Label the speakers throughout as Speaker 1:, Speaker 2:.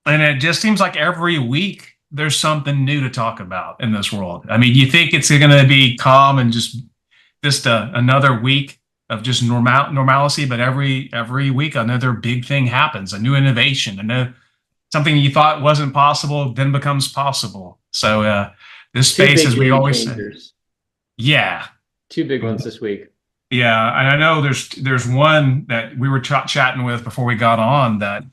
Speaker 1: And it just seems like every week there's something new to talk about in this world. I mean, you think it's going to be calm and just another week of just normalcy, but every week another big thing happens, a new innovation, something you thought wasn't possible then becomes possible. So this
Speaker 2: Two
Speaker 1: space,
Speaker 2: big
Speaker 1: as we
Speaker 2: game
Speaker 1: always say,
Speaker 2: changers.
Speaker 1: yeah,
Speaker 2: Two big ones this week.
Speaker 1: yeah. And I know there's one that we were chatting with before we got on that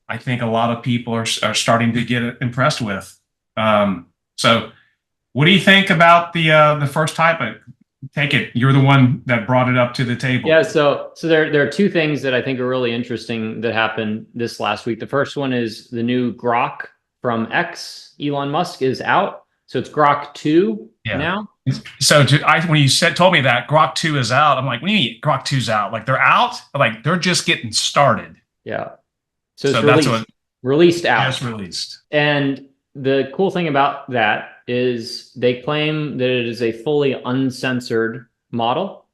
Speaker 1: I think a lot of people are starting to get impressed with. So, what do you think about the first type? Take it, you're the one that brought it up to the table.
Speaker 2: Yeah, so there are two things that I think are really interesting that happened this last week. The first one is the new Grok from X. Elon Musk is out, so it's Grok 2
Speaker 1: Yeah.
Speaker 2: now.
Speaker 1: So when you told me that Grok 2 is out, I'm like, when you Grok 2's out, like they're out, like they're just getting started.
Speaker 2: Yeah. So it's
Speaker 1: So that's what
Speaker 2: released out.
Speaker 1: just released.
Speaker 2: And the cool thing about that is they claim that it is a fully uncensored model.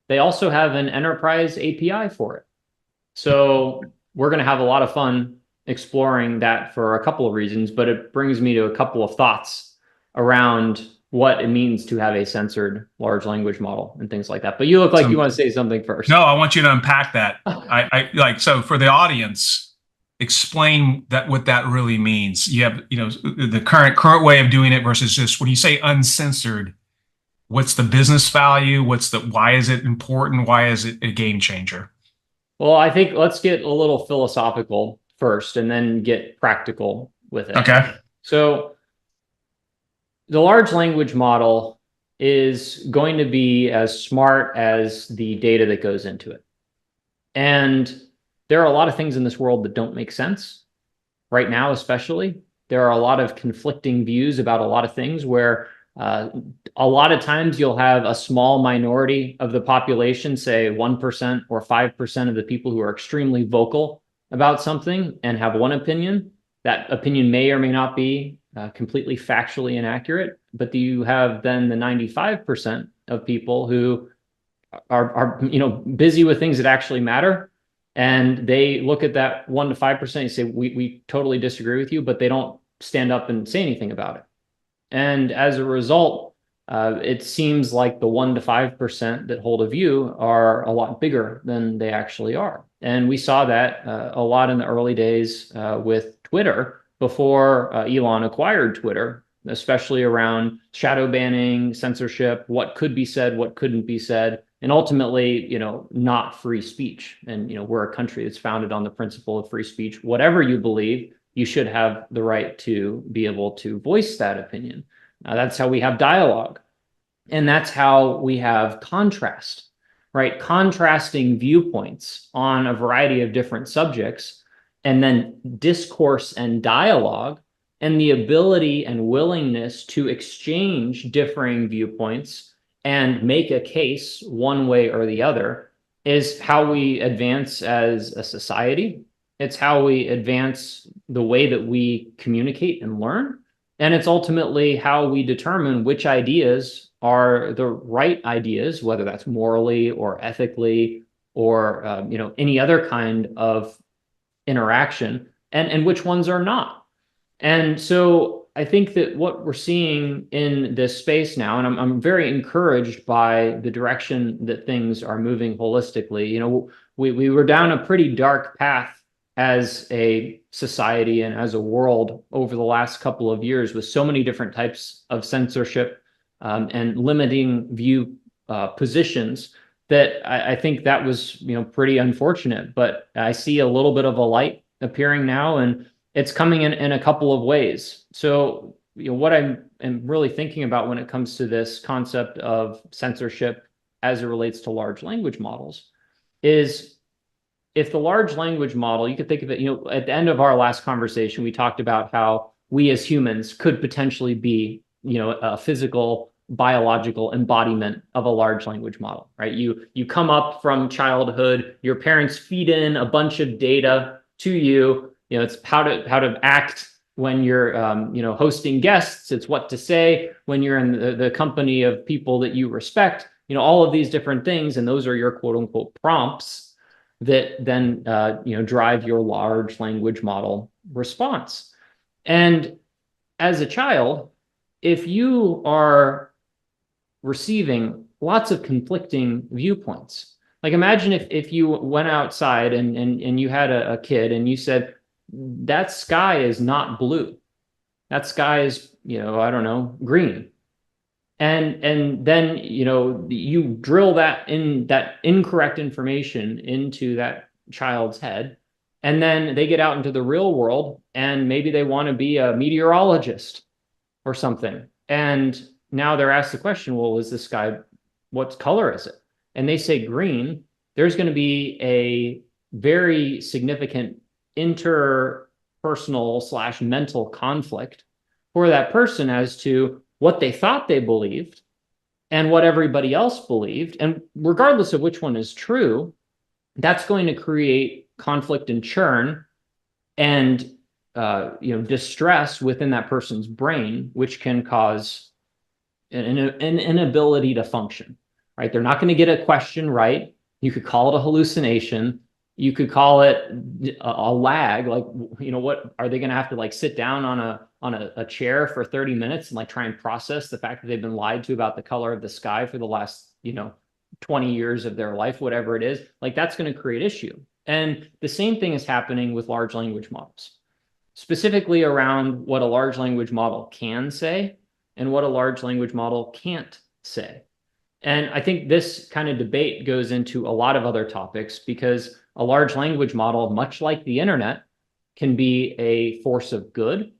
Speaker 2: They also have an enterprise API for it. So we're going to have a lot of fun exploring that for a couple of reasons, but it brings me to a couple of thoughts around what it means to have a censored large language model and things like that. But you look like you want to say something first.
Speaker 1: No, I want you to unpack that. I like, so for the audience, explain that what that really means. You have, the current way of doing it versus just when you say uncensored, what's the business value? Why is it important? Why is it a game changer?
Speaker 2: Well, I think let's get a little philosophical first and then get practical with it.
Speaker 1: Okay.
Speaker 2: So the large language model is going to be as smart as the data that goes into it. And there are a lot of things in this world that don't make sense right now, especially. There are a lot of conflicting views about a lot of things where a lot of times you'll have a small minority of the population, say 1% or 5% of the people who are extremely vocal about something and have one opinion. That opinion may or may not be completely factually inaccurate, but you have then the 95% of people who are busy with things that actually matter, and they look at that 1 to 5% and say we totally disagree with you, but they don't stand up and say anything about it. And as a result, it seems like the 1 to 5% that hold a view are a lot bigger than they actually are. And we saw that a lot in the early days with Twitter before Elon acquired Twitter, especially around shadow banning, censorship, what could be said, what couldn't be said, and ultimately, not free speech. And, we're a country that's founded on the principle of free speech. Whatever you believe, you should have the right to be able to voice that opinion. That's how we have dialogue. And that's how we have contrast, right? Contrasting viewpoints on a variety of different subjects, and then discourse and dialogue, and the ability and willingness to exchange differing viewpoints and make a case one way or the other is how we advance as a society. It's how we advance the way that we communicate and learn. And it's ultimately how we determine which ideas are the right ideas, whether that's morally or ethically or any other kind of interaction, and which ones are not. And so I think that what we're seeing in this space now, and I'm very encouraged by the direction that things are moving holistically. We were down a pretty dark path as a society and as a world over the last couple of years with so many different types of censorship and limiting view positions that I think that was pretty unfortunate. But I see a little bit of a light appearing now, and it's coming in a couple of ways. So what I'm really thinking about when it comes to this concept of censorship as it relates to large language models is, if the large language model, you could think of it, at the end of our last conversation, we talked about how we as humans could potentially be, a physical, biological embodiment of a large language model, right? You come up from childhood, your parents feed in a bunch of data to you. It's how to act when you're, hosting guests. It's what to say when you're in the company of people that you respect. All of these different things, and those are your quote unquote prompts that then drive your large language model response. And as a child, if you are receiving lots of conflicting viewpoints, like imagine if you went outside and you had a kid and you said, that sky is not blue. That sky is, I don't know, green. And then, you drill that incorrect information into that child's head, and then they get out into the real world and maybe they want to be a meteorologist or something. And now they're asked the question, well, is this sky, what color is it? And they say green. There's going to be a very significant interpersonal / mental conflict for that person as to what they thought they believed and what everybody else believed. And regardless of which one is true, that's going to create conflict and churn and distress within that person's brain, which can cause an inability to function, right? They're not going to get a question right. You could call it a hallucination. You could call it a lag. Like, what are they going to have to like sit down on a chair for 30 minutes and like try and process the fact that they've been lied to about the color of the sky for the last, 20 years of their life, whatever it is. Like, that's going to create issue. And the same thing is happening with large language models, specifically around what a large language model can say and what a large language model can't say. And I think this kind of debate goes into a lot of other topics, because a large language model, much like the internet, can be a force of good.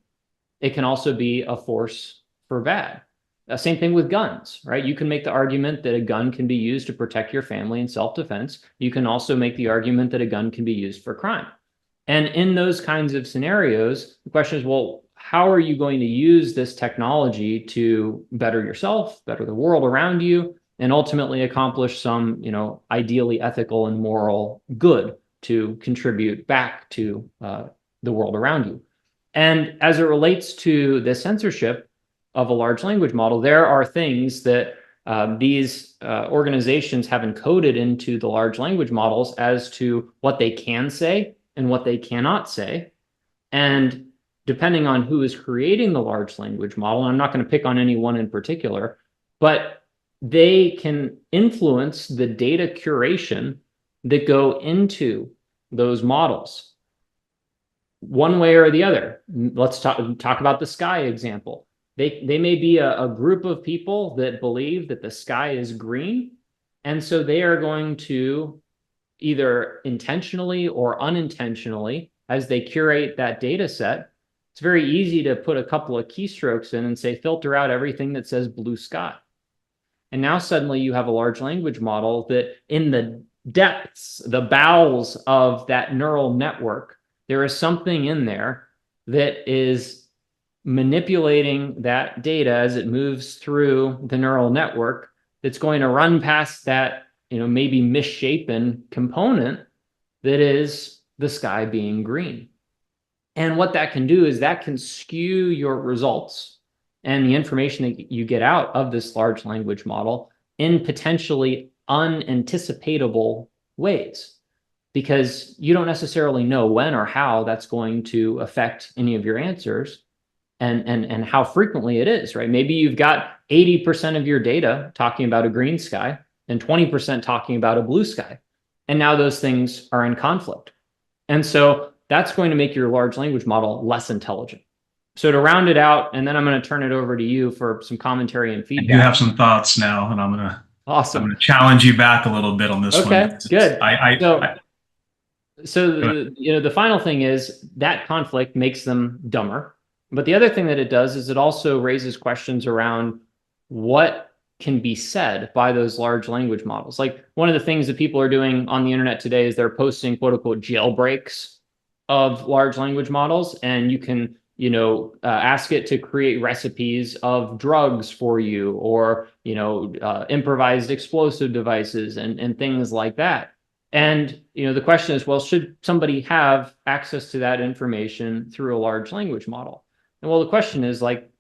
Speaker 2: It can also be a force for bad. Same thing with guns, right? You can make the argument that a gun can be used to protect your family in self-defense. You can also make the argument that a gun can be used for crime. And in those kinds of scenarios, the question is, well, how are you going to use this technology to better yourself, better the world around you, and ultimately accomplish some, ideally ethical and moral good to contribute back to the world around you? And as it relates to the censorship of a large language model, there are things that these organizations have encoded into the large language models as to what they can say and what they cannot say. And depending on who is creating the large language model, and I'm not going to pick on any one in particular, but they can influence the data curation that go into those models one way or the other. Let's talk about the sky example. They may be a group of people that believe that the sky is green, and so they are going to either intentionally or unintentionally, as they curate that data set, it's very easy to put a couple of keystrokes in and say, filter out everything that says blue sky. And now suddenly you have a large language model that in the depths, the bowels of that neural network, there is something in there that is manipulating that data as it moves through the neural network, that's going to run past that, maybe misshapen component that is the sky being green. And what that can do is that can skew your results and the information that you get out of this large language model in potentially unanticipatable ways, because you don't necessarily know when or how that's going to affect any of your answers and how frequently it is, right? Maybe you've got 80% of your data talking about a green sky and 20% talking about a blue sky. And now those things are in conflict. And so that's going to make your large language model less intelligent. So to round it out, and then I'm going to turn it over to you for some commentary and feedback.
Speaker 1: You have some thoughts now, and I'm going to challenge you back a little bit on this one.
Speaker 2: Okay, good. The final thing is that conflict makes them dumber. But the other thing that it does is it also raises questions around what can be said by those large language models. Like, one of the things that people are doing on the internet today is they're posting quote unquote jailbreaks of large language models, and you can ask it to create recipes of drugs for you, or improvised explosive devices and things like that. And the question is, well, should somebody have access to that information through a large language model? And well, the question is, like,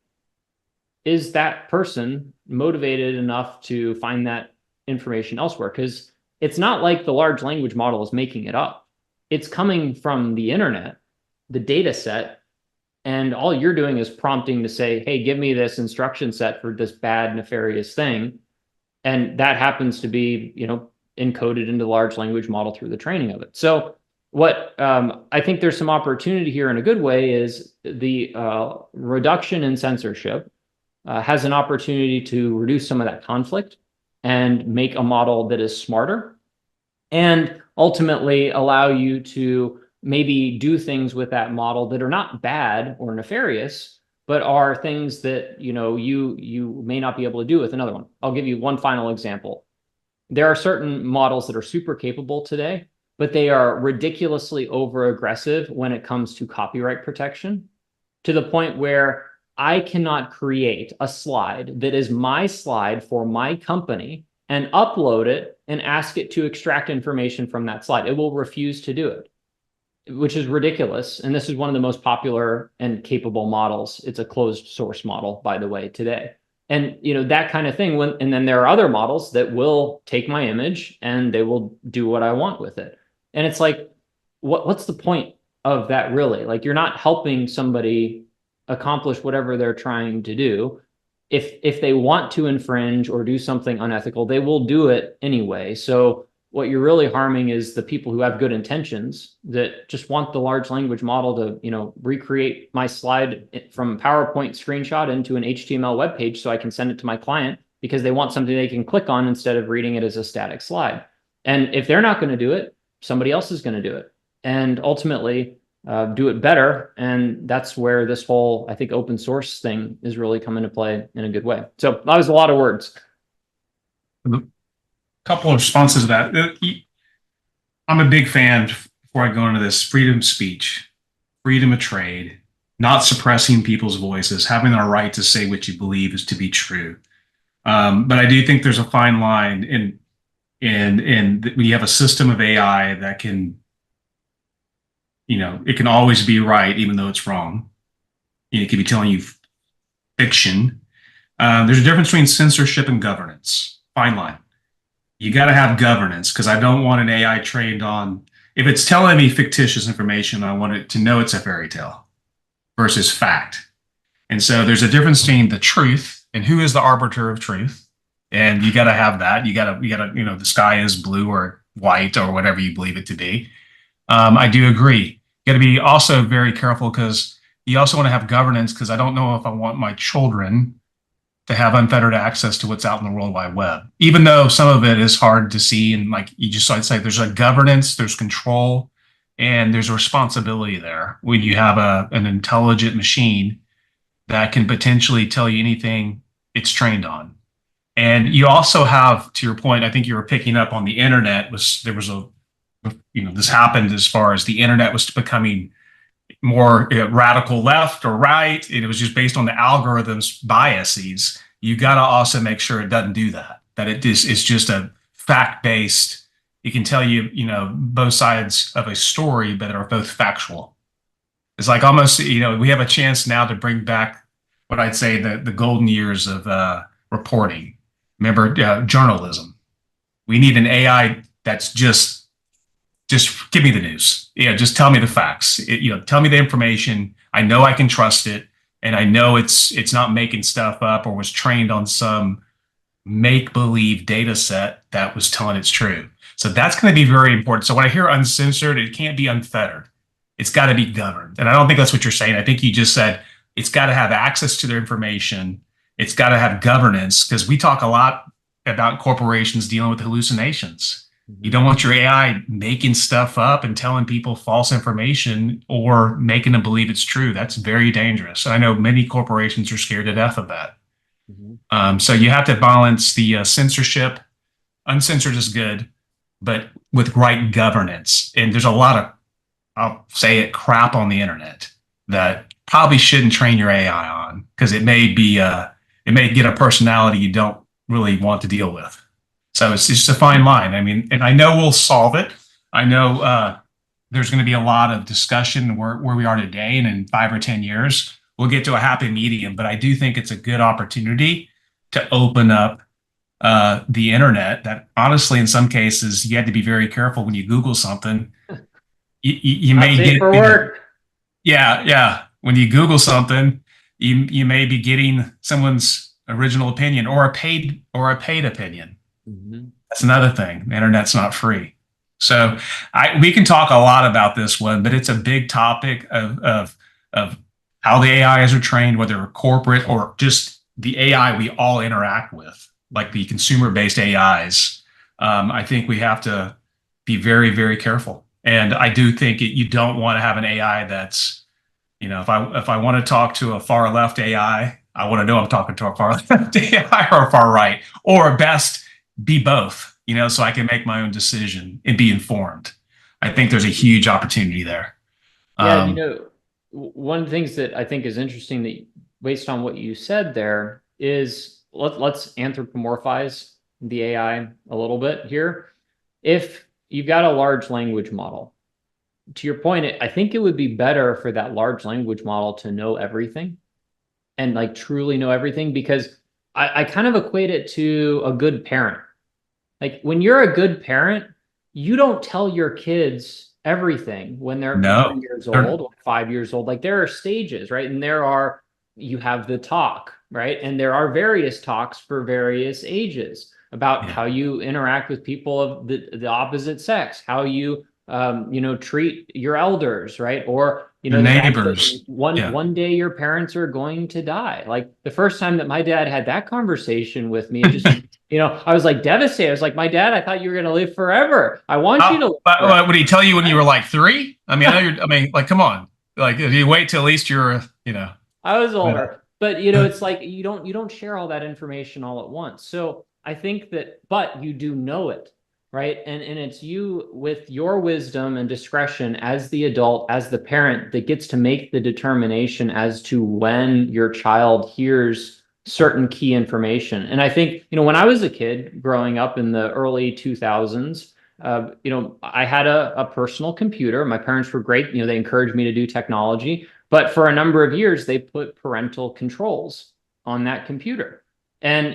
Speaker 2: is that person motivated enough to find that information elsewhere? Because it's not like the large language model is making it up. It's coming from the internet. the data set, and all you're doing is prompting to say, hey, give me this instruction set for this bad, nefarious thing. And that happens to be, encoded into the large language model through the training of it. So what I think there's some opportunity here in a good way is the reduction in censorship has an opportunity to reduce some of that conflict and make a model that is smarter, and ultimately allow you to maybe do things with that model that are not bad or nefarious, but are things that you may not be able to do with another one. I'll give you one final example. There are certain models that are super capable today, but they are ridiculously over aggressive when it comes to copyright protection, to the point where I cannot create a slide that is my slide for my company and upload it and ask it to extract information from that slide. It will refuse to do it, which is ridiculous. And this is one of the most popular and capable models. It's a closed source model, by the way, today. And that kind of thing. And then there are other models that will take my image and they will do what I want with it. And it's like, what's the point of that really? Like, you're not helping somebody accomplish whatever they're trying to do. If they want to infringe or do something unethical, they will do it anyway. So what you're really harming is the people who have good intentions that just want the large language model to, recreate my slide from a PowerPoint screenshot into an HTML web page so I can send it to my client, because they want something they can click on instead of reading it as a static slide. And if they're not going to do it, somebody else is going to do it, and ultimately do it better. And that's where this whole, I think, open source thing is really coming to play in a good way. So that was a lot of words.
Speaker 1: Couple of responses to that. I'm a big fan, before I go into this, freedom of speech, freedom of trade, not suppressing people's voices, having our right to say what you believe is to be true. But I do think there's a fine line in when you have a system of AI that can, it can always be right, even though it's wrong. It could be telling you fiction. There's a difference between censorship and governance. Fine line. You got to have governance, because I don't want an AI trained on, if it's telling me fictitious information, I want it to know it's a fairy tale versus fact. And so there's a difference between the truth and who is the arbiter of truth. And you got to have that. You got to, the sky is blue or white or whatever you believe it to be. I do agree. You got to be also very careful, because you also want to have governance, because I don't know if I want my children to have unfettered access to what's out in the World Wide Web, even though some of it is hard to see. And like you just like say, there's a governance, there's control, and there's a responsibility there when you have an intelligent machine that can potentially tell you anything it's trained on. And you also have, to your point, I think you were picking up on the internet, this happened as far as the internet was becoming more radical left or right, and it was just based on the algorithm's biases. You got to also make sure it doesn't do that, that it's just a fact-based. It can tell you, both sides of a story, but are both factual. It's like almost, we have a chance now to bring back what I'd say the golden years of reporting. Remember, journalism. We need an AI that's just give me the news. Just tell me the facts. Tell me the information. I know I can trust it, and I know it's not making stuff up or was trained on some make-believe data set that was telling it's true. So that's going to be very important. So when I hear uncensored, it can't be unfettered. It's got to be governed. And I don't think that's what you're saying. I think you just said it's got to have access to their information. It's got to have governance, because we talk a lot about corporations dealing with hallucinations. You don't want your AI making stuff up and telling people false information or making them believe it's true. That's very dangerous. I know many corporations are scared to death of that. So you have to balance the censorship. Uncensored is good, but with right governance. And there's a lot of, I'll say it, crap on the internet that probably shouldn't train your AI on, because it may get a personality you don't really want to deal with. So it's just a fine line. I mean, and I know we'll solve it. I know there's going to be a lot of discussion where we are today, and in 5 or 10 years, we'll get to a happy medium. But I do think it's a good opportunity to open up the internet that, honestly, in some cases, you had to be very careful when you Google something. You may get for work. Yeah, yeah. When you Google something, you may be getting someone's original opinion or a paid opinion.
Speaker 2: Mhm.
Speaker 1: That's another thing. The internet's not free. So we can talk a lot about this one, but it's a big topic of how the AIs are trained, whether corporate or just the AI we all interact with, like the consumer-based AIs. I think we have to be very, very careful. And I do think you don't want to have an AI that's, if I want to talk to a far left I want to know I'm talking to a far left AI or a far right, or best be both, so I can make my own decision and be informed. I think there's a huge opportunity there.
Speaker 2: Yeah,
Speaker 1: Um,
Speaker 2: one of the things that I think is interesting that based on what you said there is let's anthropomorphize the AI a little bit here. If you've got a large language model, to your point, I think it would be better for that large language model to know everything and like truly know everything because I kind of equate it to a good parent. Like when you're a good parent, you don't tell your kids everything when they're
Speaker 1: no,
Speaker 2: 1 years
Speaker 1: they're-
Speaker 2: old or 5 years old. Like there are stages, right? And you have the talk, right? And there are various talks for various ages about
Speaker 1: yeah,
Speaker 2: how you interact with people of the opposite sex, how you, treat your elders, right? Or,
Speaker 1: your
Speaker 2: the fact that
Speaker 1: neighbors. Yeah.
Speaker 2: one day your parents are going to die. Like the first time that my dad had that conversation with me, it just I was like devastated. I was like, my dad, I thought you were going to live forever. I want you to live forever.
Speaker 1: Would he tell you when you
Speaker 2: Right?
Speaker 1: were like three? I mean, I mean, like, come on. Like, if you wait till at least
Speaker 2: I was
Speaker 1: whatever.
Speaker 2: older, but it's like you don't share all that information all at once. So I think that, but you do know it, right? And it's you with your wisdom and discretion as the adult, as the parent that gets to make the determination as to when your child hears certain key information. And I think, when I was a kid growing up in the early 2000s, I had a personal computer. My parents were great. They encouraged me to do technology. But for a number of years, they put parental controls on that computer. And,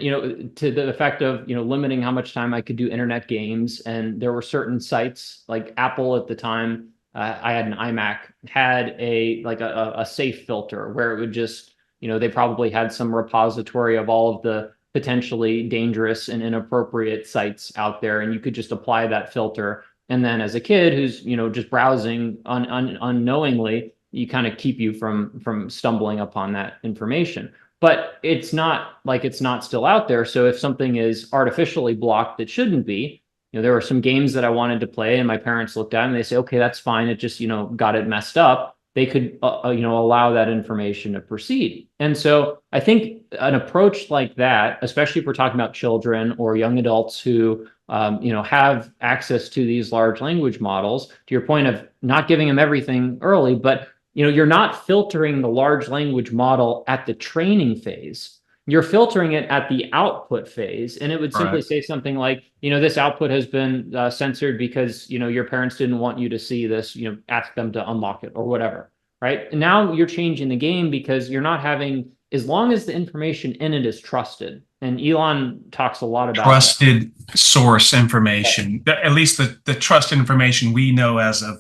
Speaker 2: to the effect of, limiting how much time I could do internet games. And there were certain sites like Apple at the time, I had an iMac, had a safe filter where it would just, they probably had some repository of all of the potentially dangerous and inappropriate sites out there. And you could just apply that filter. And then as a kid who's, just browsing unknowingly, you kind of keep you from stumbling upon that information. But it's not like it's not still out there. So if something is artificially blocked that shouldn't be, there were some games that I wanted to play, and my parents looked at it and they say, okay, that's fine. It just got it messed up. They could allow that information to proceed. And so I think an approach like that, especially if we're talking about children or young adults who have access to these large language models, to your point of not giving them everything early, but you're not filtering the large language model at the training phase. You're filtering it at the output phase. And it would simply
Speaker 1: Correct.
Speaker 2: say something like, this output has been censored because, your parents didn't want you to see this, ask them to unlock it or whatever. Right. And now you're changing the game because you're not having, as long as the information in it is trusted. And Elon talks a lot about that.
Speaker 1: Trusted source information, at least the trusted information we know as of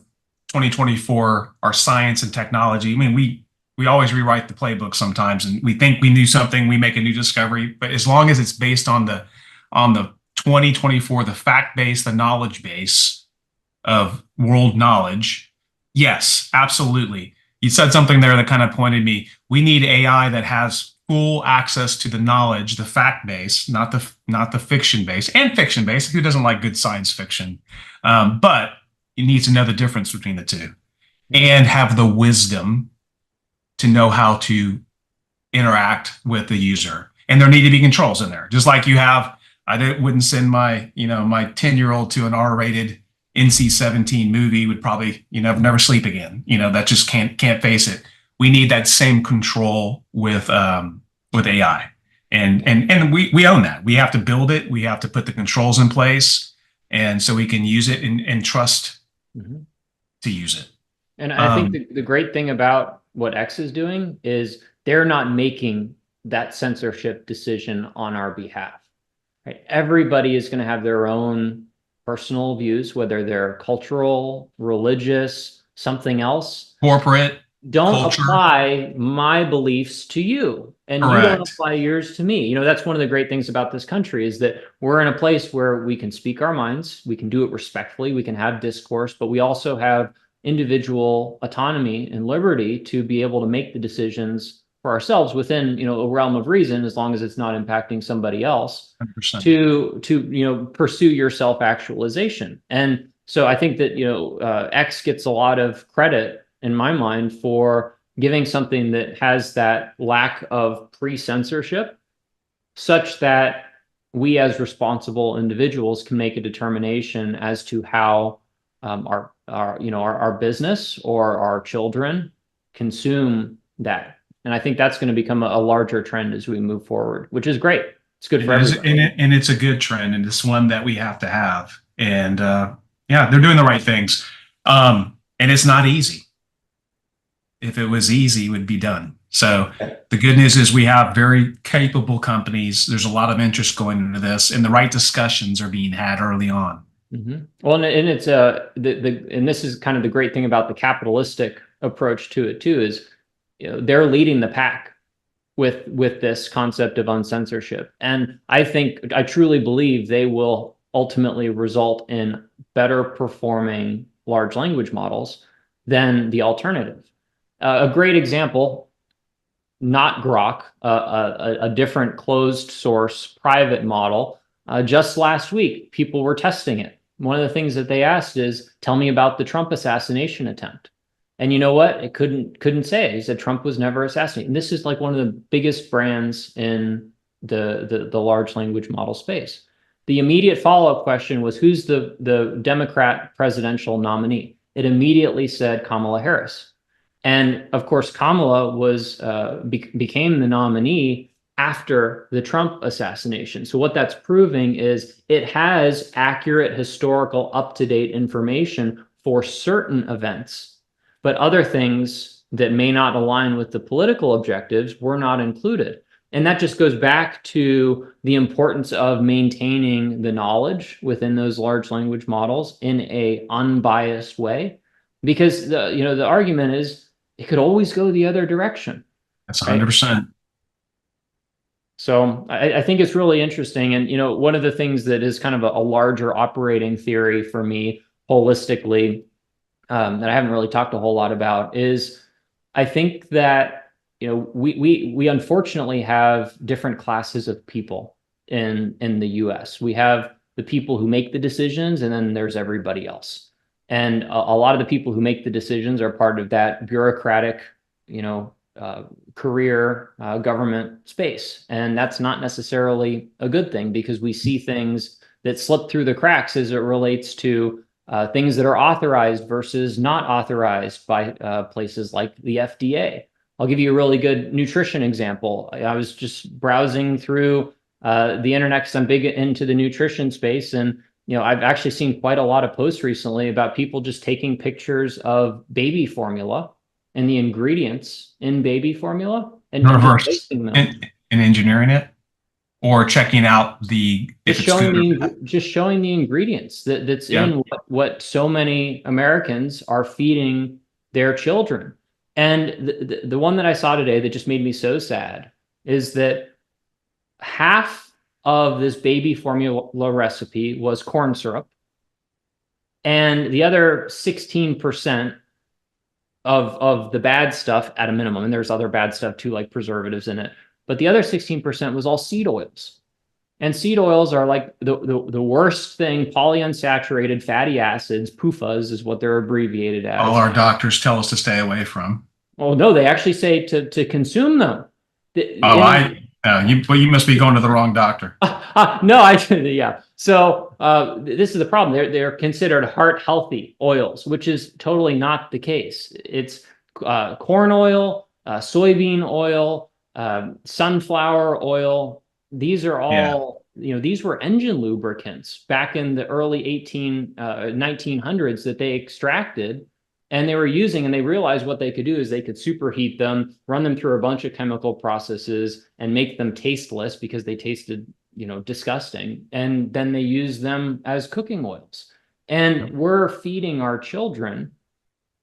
Speaker 1: 2024, our science and technology. I mean, we always rewrite the playbook sometimes, and we think we knew something, we make a new discovery. But as long as it's based on the 2024, the fact base, the knowledge base of world knowledge, yes, absolutely. You said something there that kind of pointed me. We need AI that has full access to the knowledge, the fact base, not the fiction base, and fiction base. Who doesn't like good science fiction? But it needs to know the difference between the two and have the wisdom to know how to interact with the user. And there need to be controls in there, just like you have. Wouldn't send my 10-year-old to an R-rated NC-17 movie. Would probably never sleep again. That just can't face it. We need that same control with AI, and we own that. We have to build it. We have to put the controls in place, and so we can use it and trust
Speaker 2: Mhm.
Speaker 1: to use it.
Speaker 2: And I think
Speaker 1: Um,
Speaker 2: the great thing about what X is doing is they're not making that censorship decision on our behalf, right? Everybody is going to have their own personal views, whether they're cultural, religious, something else.
Speaker 1: corporate.
Speaker 2: don't
Speaker 1: culture.
Speaker 2: apply my beliefs to you, and you don't
Speaker 1: Correct.
Speaker 2: apply yours to me. That's one of the great things about this country, is that we're in a place where we can speak our minds, we can do it respectfully, we can have discourse, but we also have individual autonomy and liberty to be able to make the decisions for ourselves within, a realm of reason, as long as it's not impacting somebody else,
Speaker 1: 100%.
Speaker 2: to pursue your self-actualization. And so I think that X gets a lot of credit in my mind for giving something that has that lack of pre-censorship, such that we as responsible individuals can make a determination as to how our business or our children consume that. And I think that's going to become a larger trend as we move forward, which is great. It's good
Speaker 1: It
Speaker 2: for
Speaker 1: is,
Speaker 2: everybody.
Speaker 1: and it's a good trend, and it's one that we have to have. And yeah, they're doing the right things. And it's not easy. If it was easy, it would be done. So the good news is we have very capable companies. There's a lot of interest going into this, and the right discussions are being had early on.
Speaker 2: Well, and it's and this is kind of the great thing about the capitalistic approach to it too, is they're leading the pack with this concept of uncensorship. And I truly believe they will ultimately result in better performing large language models than the alternative. A great example, not Grok, a different closed source private model. Just last week, people were testing it. One of the things that they asked is, tell me about the Trump assassination attempt. And you know what? It couldn't say it. He said Trump was never assassinated. And this is like one of the biggest brands in the large language model space. The immediate follow-up question was, who's the Democrat presidential nominee? It immediately said Kamala Harris. And of course, Kamala became the nominee after the Trump assassination. So what that's proving is it has accurate, historical, up-to-date information for certain events, but other things that may not align with the political objectives were not included. And that just goes back to the importance of maintaining the knowledge within those large language models in an unbiased way, because the argument is it could always go the other direction.
Speaker 1: That's
Speaker 2: Right?
Speaker 1: 100%.
Speaker 2: So I think it's really interesting. And, one of the things that is kind of a larger operating theory for me holistically, that I haven't really talked a whole lot about, is I think that, we unfortunately have different classes of people in the US. We have the people who make the decisions, and then there's everybody else. And a lot of the people who make the decisions are part of that bureaucratic, career government space. And that's not necessarily a good thing, because we see things that slip through the cracks as it relates to things that are authorized versus not authorized by places like the FDA. I'll give you a really good nutrition example. I was just browsing through the internet because I'm big into the nutrition space. And, I've actually seen quite a lot of posts recently about people just taking pictures of baby formula and the ingredients in baby formula and just
Speaker 1: Reverse
Speaker 2: wasting them.
Speaker 1: in engineering it, or checking out if it's good or bad.
Speaker 2: Just showing the ingredients that's
Speaker 1: Yeah.
Speaker 2: in what so many Americans are feeding their children. And the one that I saw today that just made me so sad is that half of this baby formula recipe was corn syrup, and the other 16% of the bad stuff, at a minimum, and there's other bad stuff too, like preservatives in it, but the other 16% was all seed oils. And seed oils are like the worst thing. Polyunsaturated fatty acids, PUFAs is what they're abbreviated as.
Speaker 1: All our doctors tell us to stay away from.
Speaker 2: Oh no, they actually say to consume them.
Speaker 1: You must be going to the wrong doctor.
Speaker 2: No, yeah. So this is the problem. They're considered heart healthy oils, which is totally not the case. It's corn oil, soybean oil, sunflower oil. These are all, these were engine lubricants back in the early 1900s that they extracted. And they were using, and they realized what they could do is they could superheat them, run them through a bunch of chemical processes, and make them tasteless because they tasted, disgusting. And then they used them as cooking oils. And we're feeding our children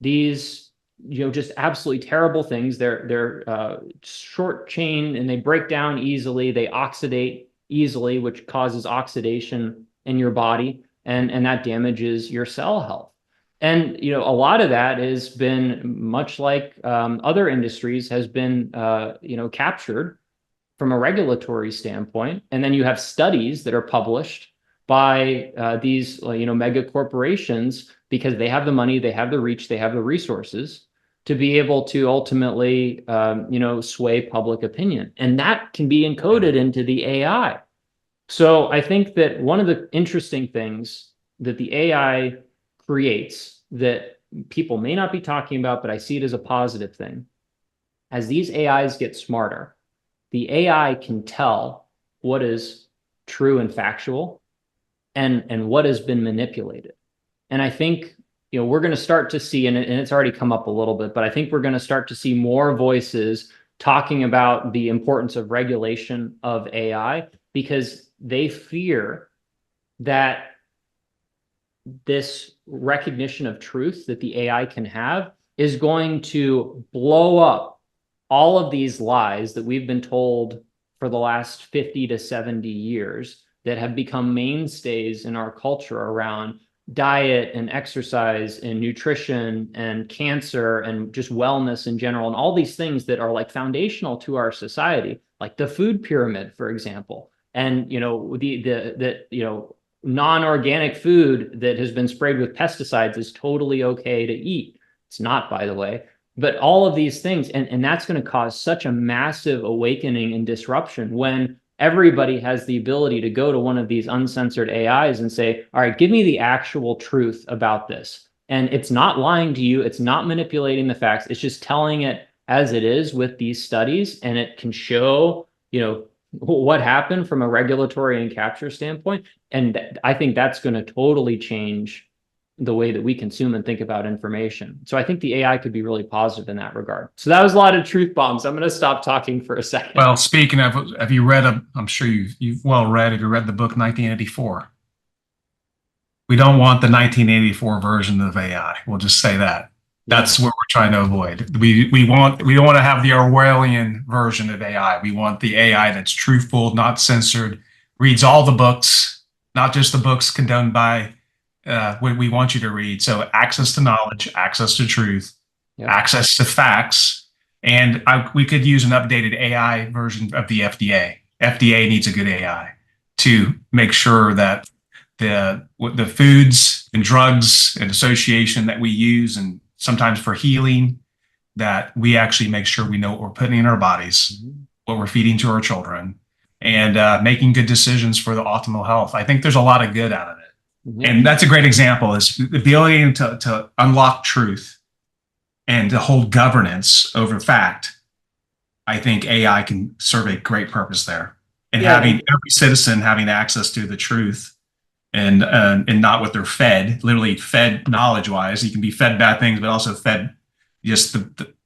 Speaker 2: these just absolutely terrible things. They're short chain and they break down easily. They oxidate easily, which causes oxidation in your body, and that damages your cell health. And a lot of that has been, much like other industries, has been captured from a regulatory standpoint. And then you have studies that are published by these mega corporations, because they have the money, they have the reach, they have the resources to be able to ultimately sway public opinion, and that can be encoded into the AI. So I think that one of the interesting things that the AI creates that people may not be talking about, but I see it as a positive thing, as these AIs get smarter, the AI can tell what is true and factual and what has been manipulated. And I think we're going to start to see, and it's already come up a little bit, but I think we're going to start to see more voices talking about the importance of regulation of AI, because they fear that this recognition of truth that the AI can have is going to blow up all of these lies that we've been told for the last 50 to 70 years that have become mainstays in our culture around diet and exercise and nutrition and cancer and just wellness in general, and all these things that are like foundational to our society, like the food pyramid, for example. And the non-organic food that has been sprayed with pesticides is totally okay to eat. It's not, by the way. But all of these things, and that's going to cause such a massive awakening and disruption when everybody has the ability to go to one of these uncensored AIs and say, all right, give me the actual truth about this. And it's not lying to you. It's not manipulating the facts. It's just telling it as it is with these studies. And it can show, what happened from a regulatory and capture standpoint. And I think that's going to totally change the way that we consume and think about information. So I think the AI could be really positive in that regard. So that was a lot of truth bombs. I'm going to stop talking for a second.
Speaker 1: Well, speaking of, have you read I'm sure you've well read, have you read the book 1984? We don't want the 1984 version of AI. We'll just say that. That's what we're trying to avoid. We don't want to have the Orwellian version of AI. We want the AI that's truthful, not censored, reads all the books, not just the books condoned by what we want you to read. So access to knowledge, access to truth, access to facts. And we could use an updated AI version of the FDA. FDA needs a good AI to make sure that the foods and drugs and association that we use, and sometimes for healing, that we actually make sure we know what we're putting in our bodies, what we're feeding to our children, and making good decisions for the optimal health. I think there's a lot of good out of it. And that's a great example, is the ability to unlock truth and to hold governance over fact. I think AI can serve a great purpose there. And having every citizen having access to the truth and not what they're fed, literally fed knowledge-wise. You can be fed bad things, but also fed just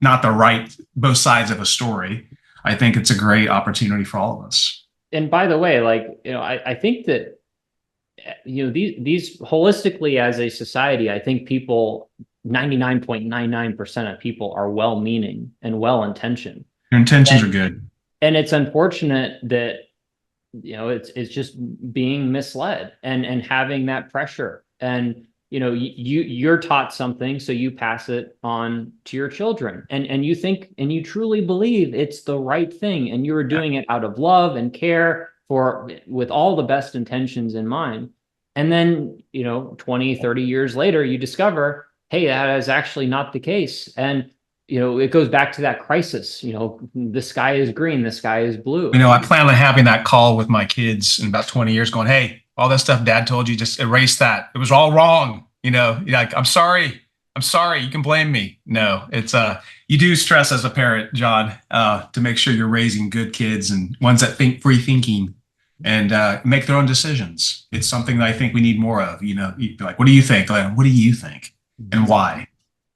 Speaker 1: not the right, both sides of a story. I think it's a great opportunity for all of us.
Speaker 2: And by the way, I think that these holistically as a society, I think people, 99.99% of people are well-meaning and well-intentioned.
Speaker 1: Your intentions are good.
Speaker 2: And it's unfortunate that, it's just being misled and having that pressure. And, you're taught something, so you pass it on to your children, and you think, and you truly believe it's the right thing. And you're doing it out of love and care with all the best intentions in mind. And then, 20, 30 years later, you discover, hey, that is actually not the case. And, it goes back to that crisis, the sky is green, the sky is blue.
Speaker 1: I plan on having that call with my kids in about 20 years going, hey, all that stuff dad told you, just erase that. It was all wrong. Like, I'm sorry. You can blame me. No, it's, you do stress as a parent, John, to make sure you're raising good kids and ones that think free thinking and make their own decisions. It's something that I think we need more of. Like, what do you think? Like, what do you think, and why?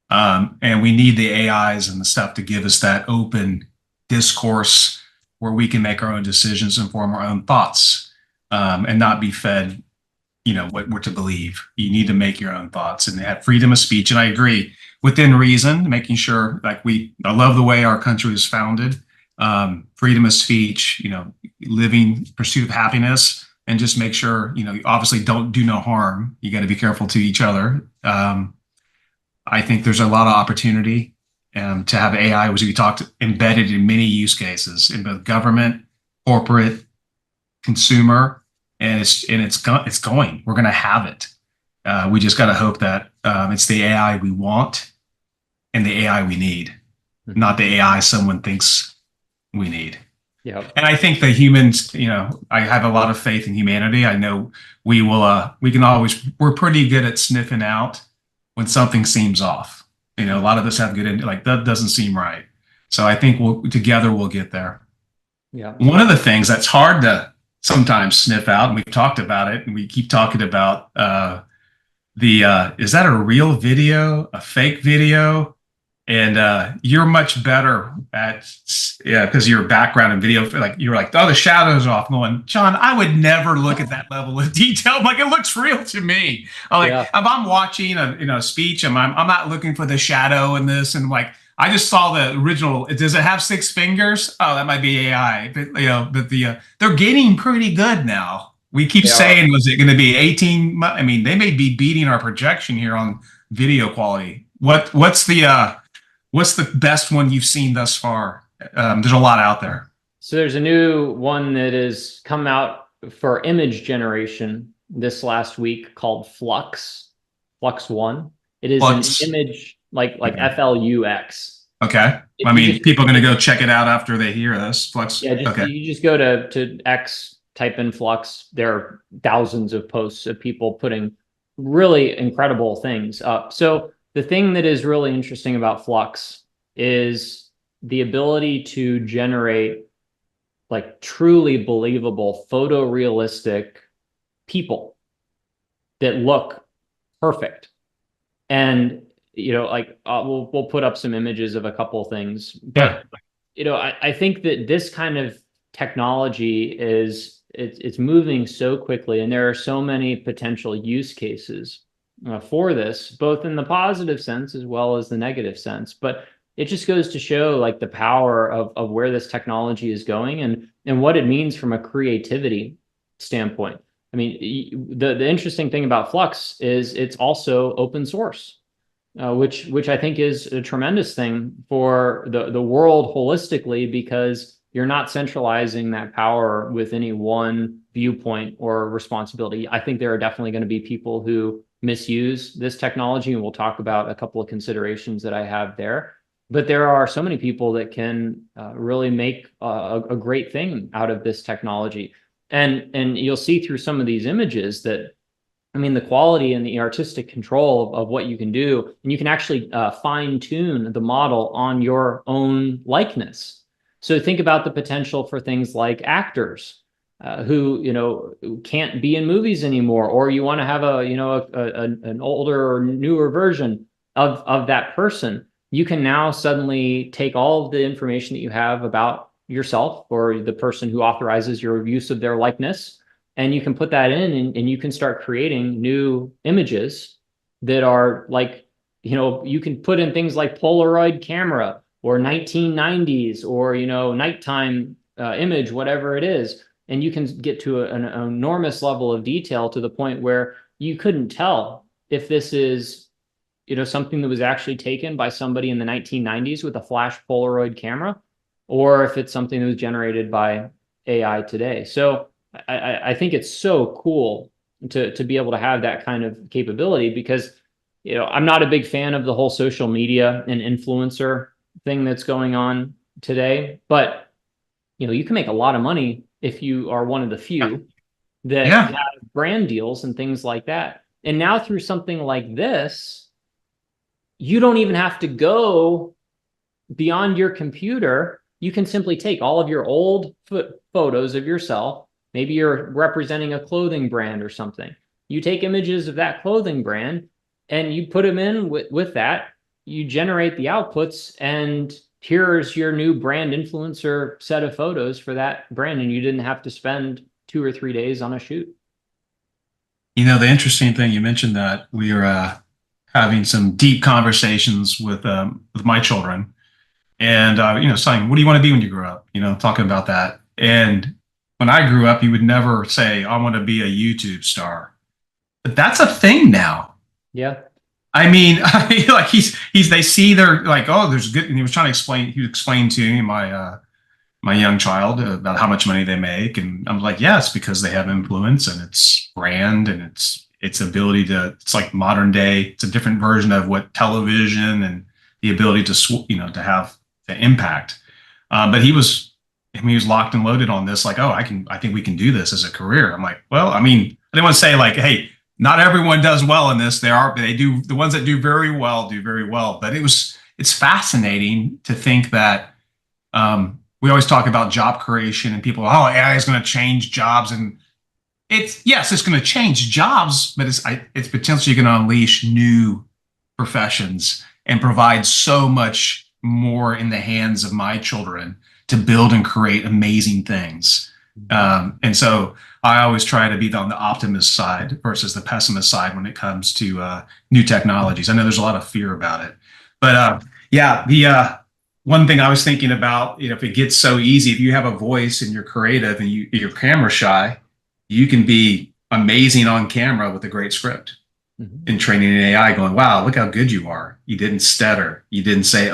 Speaker 1: And we need the AIs and the stuff to give us that open discourse where we can make our own decisions and form our own thoughts, and not be fed, what to believe. You need to make your own thoughts and have freedom of speech. And I agree. within reason, making sure like I love the way our country is founded, freedom of speech, living pursuit of happiness, and just make sure, you obviously don't do no harm. You got to be careful to each other. I think there's a lot of opportunity to have AI, which we talked embedded in many use cases in both government, corporate, consumer, and it's going. We're going to have it. We just got to hope that it's the AI we want and the AI we need, not the AI someone thinks we need.
Speaker 2: Yeah.
Speaker 1: And I think the humans, I have a lot of faith in humanity. I know we're pretty good at sniffing out when something seems off. A lot of us have good, like that doesn't seem right. So I think together we'll get there.
Speaker 2: Yeah.
Speaker 1: One of the things that's hard to sometimes sniff out, and we've talked about it, and we keep talking about is that a real video, a fake video? And you're much better at, because your background in video, like you're like, oh, the shadows are off. I'm going, John, I would never look at that level of detail. I'm like, it looks real to me. If I'm watching a speech, I'm not looking for the shadow in this, and like I just saw the original. Does it have 6 fingers? Oh, that might be AI. But they're getting pretty good now. We keep saying, was it going to be 18? I mean, they may be beating our projection here on video quality. What's the best one you've seen thus far? There's a lot out there.
Speaker 2: So there's a new one that has come out for image generation this last week called FLUX 1. It is FLUX. An image like FLUX.
Speaker 1: Okay. I mean, people are going to go check it out after they hear this. FLUX.
Speaker 2: Yeah,
Speaker 1: okay.
Speaker 2: You just go to X, type in FLUX. There are thousands of posts of people putting really incredible things up. So the thing that is really interesting about FLUX is the ability to generate like truly believable photorealistic people that look perfect. And, we'll put up some images of a couple things, but, I think that this kind of technology it's moving so quickly, and there are so many potential use cases for this, both in the positive sense as well as the negative sense. But it just goes to show like the power of where this technology is going and what it means from a creativity standpoint. I mean, the interesting thing about FLUX is it's also open source, which I think is a tremendous thing for the world holistically, because you're not centralizing that power with any one viewpoint or responsibility. I think there are definitely going to be people who misuse this technology, and we'll talk about a couple of considerations that I have there. But there are so many people that can really make a great thing out of this technology. And you'll see through some of these images that, I mean, the quality and the artistic control of what you can do, and you can actually fine tune the model on your own likeness. So think about the potential for things like actors who can't be in movies anymore, or you want to have an older or newer version of that person. You can now suddenly take all of the information that you have about yourself or the person who authorizes your use of their likeness, and you can put that in, and you can start creating new images that are like, you can put in things like Polaroid camera or 1990s or, nighttime image, whatever it is. And you can get to an enormous level of detail to the point where you couldn't tell if this is, something that was actually taken by somebody in the 1990s with a flash Polaroid camera, or if it's something that was generated by AI today. So I think it's so cool to be able to have that kind of capability, because, I'm not a big fan of the whole social media and influencer thing that's going on today, but, you can make a lot of money if you are one of the few that have brand deals and things like that. And now through something like this, you don't even have to go beyond your computer. You can simply take all of your old photos of yourself. Maybe you're representing a clothing brand or something. You take images of that clothing brand and you put them in with that. You generate the outputs, and here's your new brand influencer set of photos for that brand. And you didn't have to spend 2 or 3 days on a shoot.
Speaker 1: The interesting thing, you mentioned that having some deep conversations with my children, and saying, "What do you want to be when you grow up?" Talking about that. And when I grew up, you would never say, "I want to be a YouTube star," but that's a thing now.
Speaker 2: Yeah.
Speaker 1: I mean, like they see they're like, "Oh, there's good," and he was trying to explain. He explained to me my young child about how much money they make, and I'm like, yeah, it's because they have influence and it's brand and it's ability to, it's like modern day, it's a different version of what television and the ability to have the impact. But he was locked and loaded on this, like, oh, I think we can do this as a career. I'm like, well, I mean, I didn't want to say like, hey, not everyone does well in this. They do, the ones that do very well do very well. But it's fascinating to think that we always talk about job creation and people, oh, AI is going to change jobs. And yes, it's going to change jobs, but it's potentially going to unleash new professions and provide so much more in the hands of my children to build and create amazing things. And so I always try to be on the optimist side versus the pessimist side when it comes to new technologies. I know there's a lot of fear about it, but yeah, the one thing I was thinking about, if it gets so easy, if you have a voice and you're creative and you're camera shy, you can be amazing on camera with a great script. And training an AI going, wow, look how good you are. You didn't stutter. You didn't say,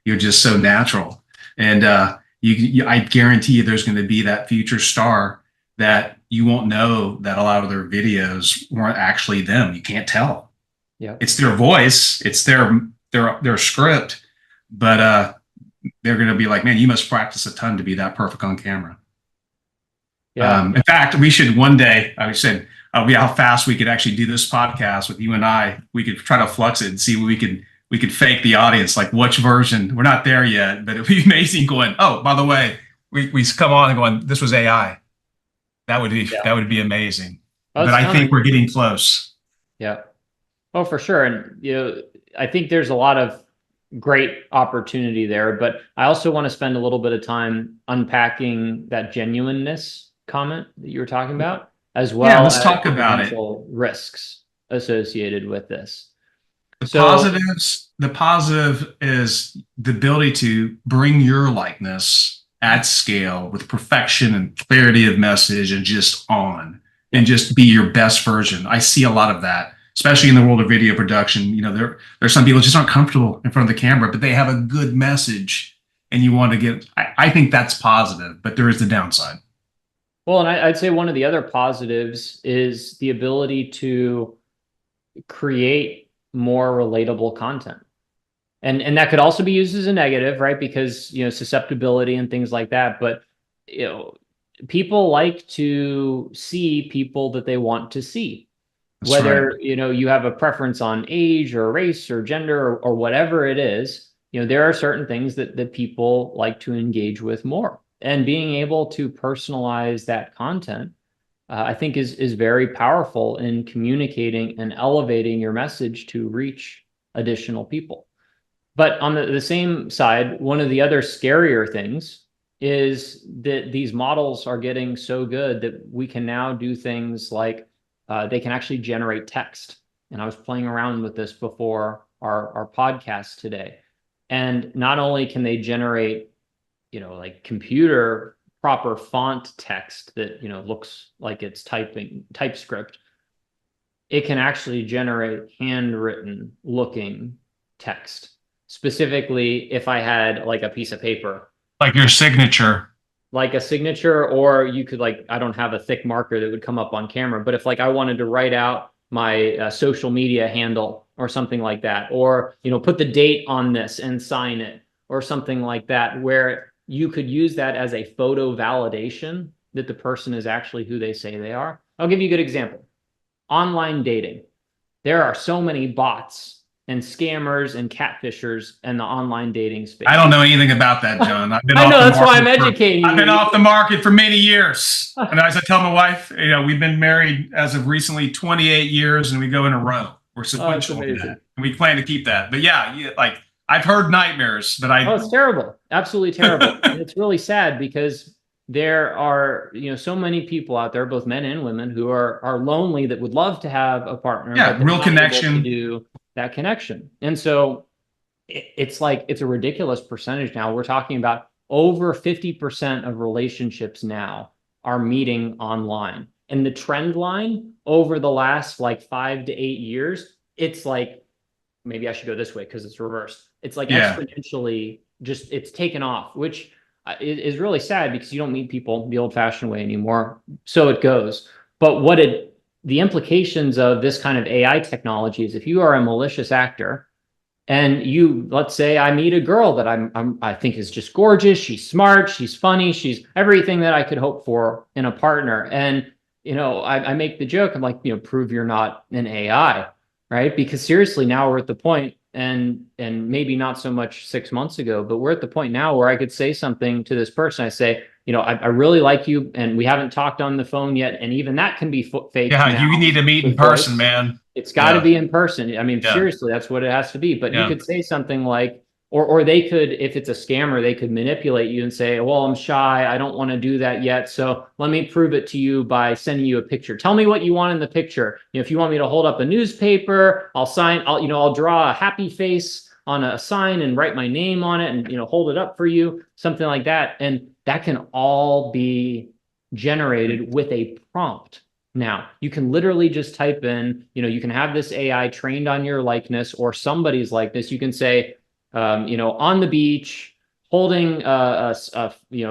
Speaker 1: you're just so natural. And I guarantee you there's going to be that future star that you won't know that a lot of their videos weren't actually them. You can't tell.
Speaker 2: Yeah.
Speaker 1: It's their voice. It's their script. But they're going to be like, man, you must practice a ton to be that perfect on camera.
Speaker 2: Yeah.
Speaker 1: In fact, we should one day, I said, how fast we could actually do this podcast with you and I. We could try to flux it and see what we could fake the audience, like which version. We're not there yet, but it'd be amazing going, oh, by the way, we come on and going, this was AI. That would be amazing.
Speaker 2: Oh,
Speaker 1: but I think we're getting close.
Speaker 2: Yeah. Oh, for sure. And I think there's a lot of great opportunity there, but I also want to spend a little bit of time unpacking that genuineness comment that you were talking about, as well.
Speaker 1: Yeah, let's talk about it.
Speaker 2: Risks associated with this.
Speaker 1: The positive is the ability to bring your likeness at scale with perfection and clarity of message and just be your best version. I see a lot of that, especially in the world of video production. There's some people just aren't comfortable in front of the camera, but they have a good message and you want to get, I think that's positive, but there is the downside.
Speaker 2: Well, and I'd say one of the other positives is the ability to create more relatable content. And that could also be used as a negative, right? Because, susceptibility and things like that. But, people like to see people that they want to see. That's whether, right. You have a preference on age or race or gender or whatever it is, there are certain things that people like to engage with more. And being able to personalize that content, I think is very powerful in communicating and elevating your message to reach additional people. But on the same side, one of the other scarier things is that these models are getting so good that we can now do things like they can actually generate text. And I was playing around with this before our podcast today. And not only can they generate, like computer proper font text that, looks like it's TypeScript, it can actually generate handwritten looking text. Specifically, if I had like a piece of paper.
Speaker 1: Like your signature.
Speaker 2: Like a signature, or you could I don't have a thick marker that would come up on camera, but if I wanted to write out my social media handle or something like that, or, put the date on this and sign it or something like that, where you could use that as a photo validation that the person is actually who they say they are. I'll give you a good example. Online dating. There are so many bots and scammers and catfishers in the online dating space.
Speaker 1: I don't know anything about that, John. I've been
Speaker 2: I know, that's why I'm educating you.
Speaker 1: I've been off the market for many years. And as I tell my wife, we've been married as of recently 28 years and we go in a row. We're sequential in that. And we plan to keep that. But yeah, I've heard nightmares, but
Speaker 2: it's terrible. Absolutely terrible. And it's really sad because there are, so many people out there, both men and women, who are lonely that would love to have a partner.
Speaker 1: Yeah, real connection.
Speaker 2: that connection. And so it's like, it's a ridiculous percentage now. We're talking about over 50% of relationships now are meeting online. And the trend line over the last like 5 to 8 years, it's like, maybe I should go this way because it's reversed. It's like exponentially just, it's taken off, which is really sad because you don't meet people the old fashioned way anymore. So it goes. But the implications of this kind of AI technology is if you are a malicious actor, and you, let's say I meet a girl that I think is just gorgeous. She's smart. She's funny. She's everything that I could hope for in a partner. And, I make the joke. I'm like, prove you're not an AI, right? Because seriously, now we're at the point, and maybe not so much 6 months ago, but we're at the point now where I could say something to this person. I say, I really like you, and we haven't talked on the phone yet. And even that can be fake.
Speaker 1: Yeah, you need to meet in person, man.
Speaker 2: It's got to be in person. I mean, seriously, that's what it has to be. But you could say something like, or they could, if it's a scammer, they could manipulate you and say, well, I'm shy. I don't want to do that yet. So let me prove it to you by sending you a picture. Tell me what you want in the picture. If you want me to hold up a newspaper, I'll draw a happy face on a sign and write my name on it and, hold it up for you, something like that. And that can all be generated with a prompt. Now, you can literally just type in, you can have this AI trained on your likeness or somebody's likeness. You can say, on the beach, holding a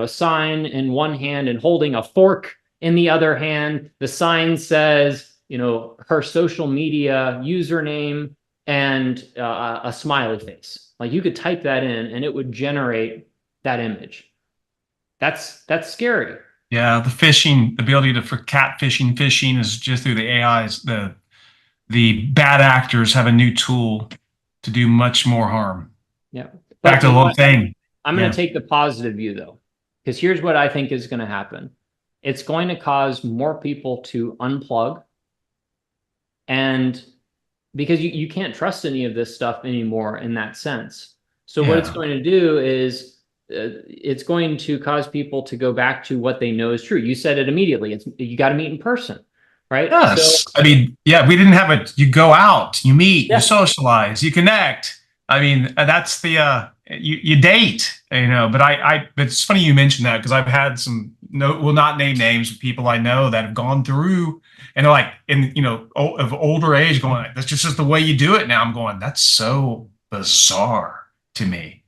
Speaker 2: sign in one hand and holding a fork in the other hand. The sign says, her social media username and a smiley face. Like you could type that in and it would generate that image. That's scary.
Speaker 1: Yeah, the phishing, the ability for catfishing, phishing is just through the AIs. The bad actors have a new tool to do much more harm.
Speaker 2: Yeah.
Speaker 1: Back to the whole thing.
Speaker 2: I'm going to take the positive view though, because here's what I think is going to happen. It's going to cause more people to unplug, and because you can't trust any of this stuff anymore in that sense. So what it's going to do is it's going to cause people to go back to what they know is true. You said it immediately. You got to meet in person, right?
Speaker 1: Yes. So, I mean, we didn't have you go out, you meet, you socialize, you connect. I mean, that's the, you date, but but it's funny you mentioned that because I've had some, will not name names of people I know that have gone through and they're like, of older age going, that's just the way you do it now. I'm going, that's so bizarre to me.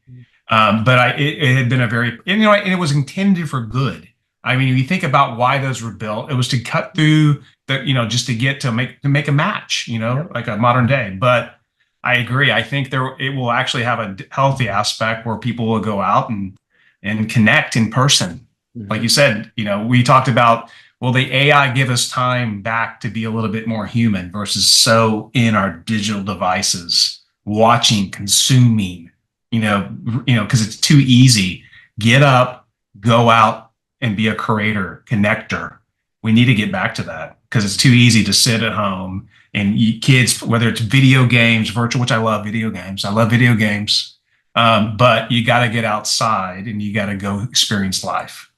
Speaker 1: But it had been a very, and it was intended for good. I mean, if you think about why those were built, it was to cut through the, just to get to make a match, like a modern day. But I agree. I think it will actually have a healthy aspect where people will go out and connect in person. Mm-hmm. Like you said, we talked about, will the AI give us time back to be a little bit more human versus so in our digital devices, watching, consuming, because it's too easy. Get up, go out and be a creator, connector. We need to get back to that because it's too easy to sit at home and kids, whether it's video games, virtual, which I love video games. I love video games. But you got to get outside and you got to go experience life.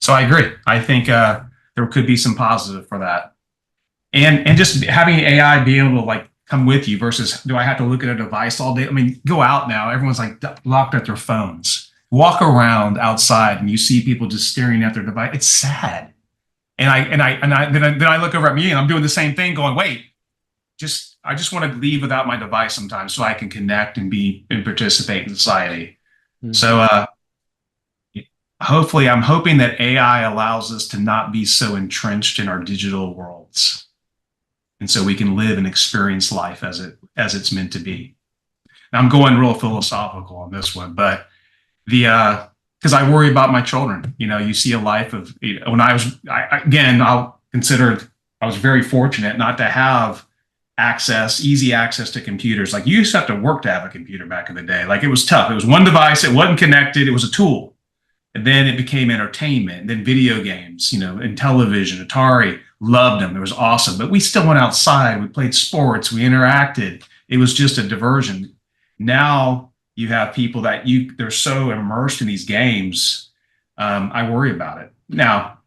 Speaker 1: So I agree. I think there could be some positive for that. And just having AI be able to come with you versus do I have to look at a device all day? I mean, go out now. Everyone's locked at their phones. Walk around outside and you see people just staring at their device. It's sad. And then I look over at me and I'm doing the same thing going, wait, I just want to leave without my device sometimes so I can connect and participate in society. Mm-hmm. So hopefully I'm hoping that AI allows us to not be so entrenched in our digital worlds. And so we can live and experience life as it's meant to be. Now, I'm going real philosophical on this one, but because I worry about my children. You see a life of when I'll consider I was very fortunate not to have easy access to computers. Like you used to have to work to have a computer back in the day. Like it was tough. It was one device. It wasn't connected. It was a tool. And then it became entertainment. And then video games, and television, Atari. Loved them. It was awesome. But we still went outside. We played sports. We interacted. It was just a diversion. Now you have people that they're so immersed in these games. I worry about it now.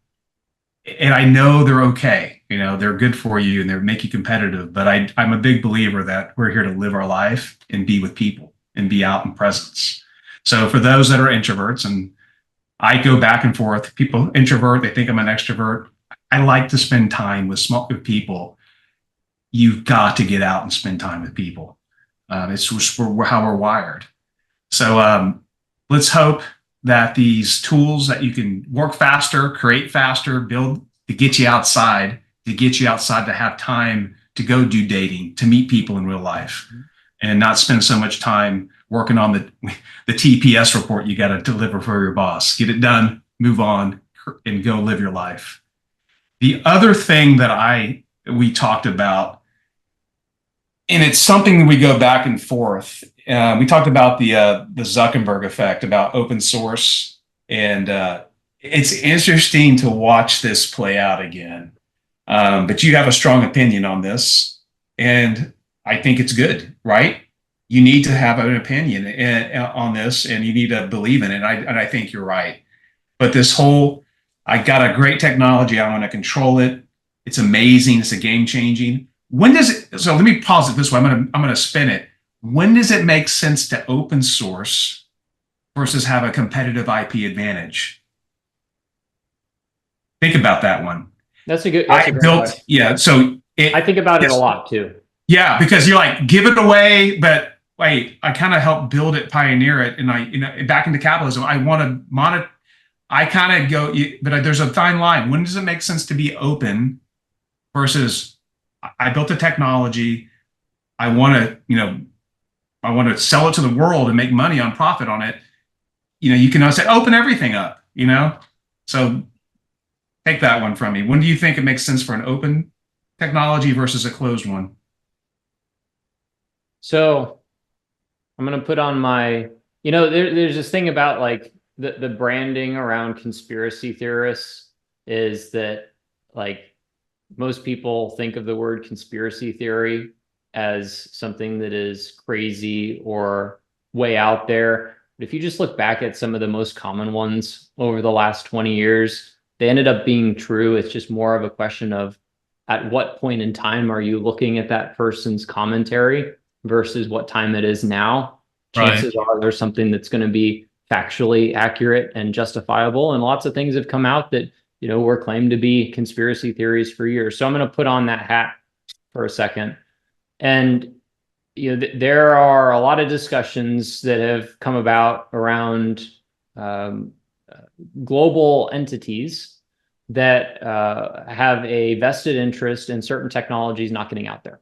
Speaker 1: And I know they're okay. You know, they're good for you and they make you competitive. But I'm a big believer that we're here to live our life and be with people and be out in presence. So for those that are introverts, and I go back and forth, people introvert, they think I'm an extrovert. I like to spend time with people. You've got to get out and spend time with people. It's just how we're wired. So let's hope that these tools that you can work faster, create faster, build to get you outside, to have time to go do dating, to meet people in real life, and not spend so much time working on the TPS report you got to deliver for your boss. Get it done, move on, and go live your life. The other thing that we talked about, and it's something we go back and forth. We talked about the Zuckerberg effect, about open source, and it's interesting to watch this play out again. But you have a strong opinion on this, and I think it's good, right? You need to have an opinion on this, and you need to believe in it. And I think you're right. But this whole, I got a great technology, I want to control it. It's amazing. It's a game changing. When does it? So let me pause it this way. I'm gonna spin it. When does it make sense to open source versus have a competitive IP advantage? Think about that one.
Speaker 2: That's a good question.
Speaker 1: Yeah. So
Speaker 2: I think about it a lot too.
Speaker 1: Yeah, because you're like, give it away, but wait, I kind of helped build it, pioneer it, and back into capitalism. I want to I kind of go, but there's a fine line. When does it make sense to be open versus I built the technology, I want to sell it to the world and make money on profit on it. You can say open everything up. So take that one from me. When do you think it makes sense for an open technology versus a closed one?
Speaker 2: So I'm going to put on my, there's this thing about like the branding around conspiracy theorists is that like most people think of the word conspiracy theory as something that is crazy or way out there. But if you just look back at some of the most common ones over the last 20 years, they ended up being true. It's just more of a question of at what point in time are you looking at that person's commentary versus what time it is now. Chances are there's something that's going to be factually accurate and justifiable. And lots of things have come out that were claimed to be conspiracy theories for years. So I'm going to put on that hat for a second. And there are a lot of discussions that have come about around global entities that have a vested interest in certain technologies not getting out there.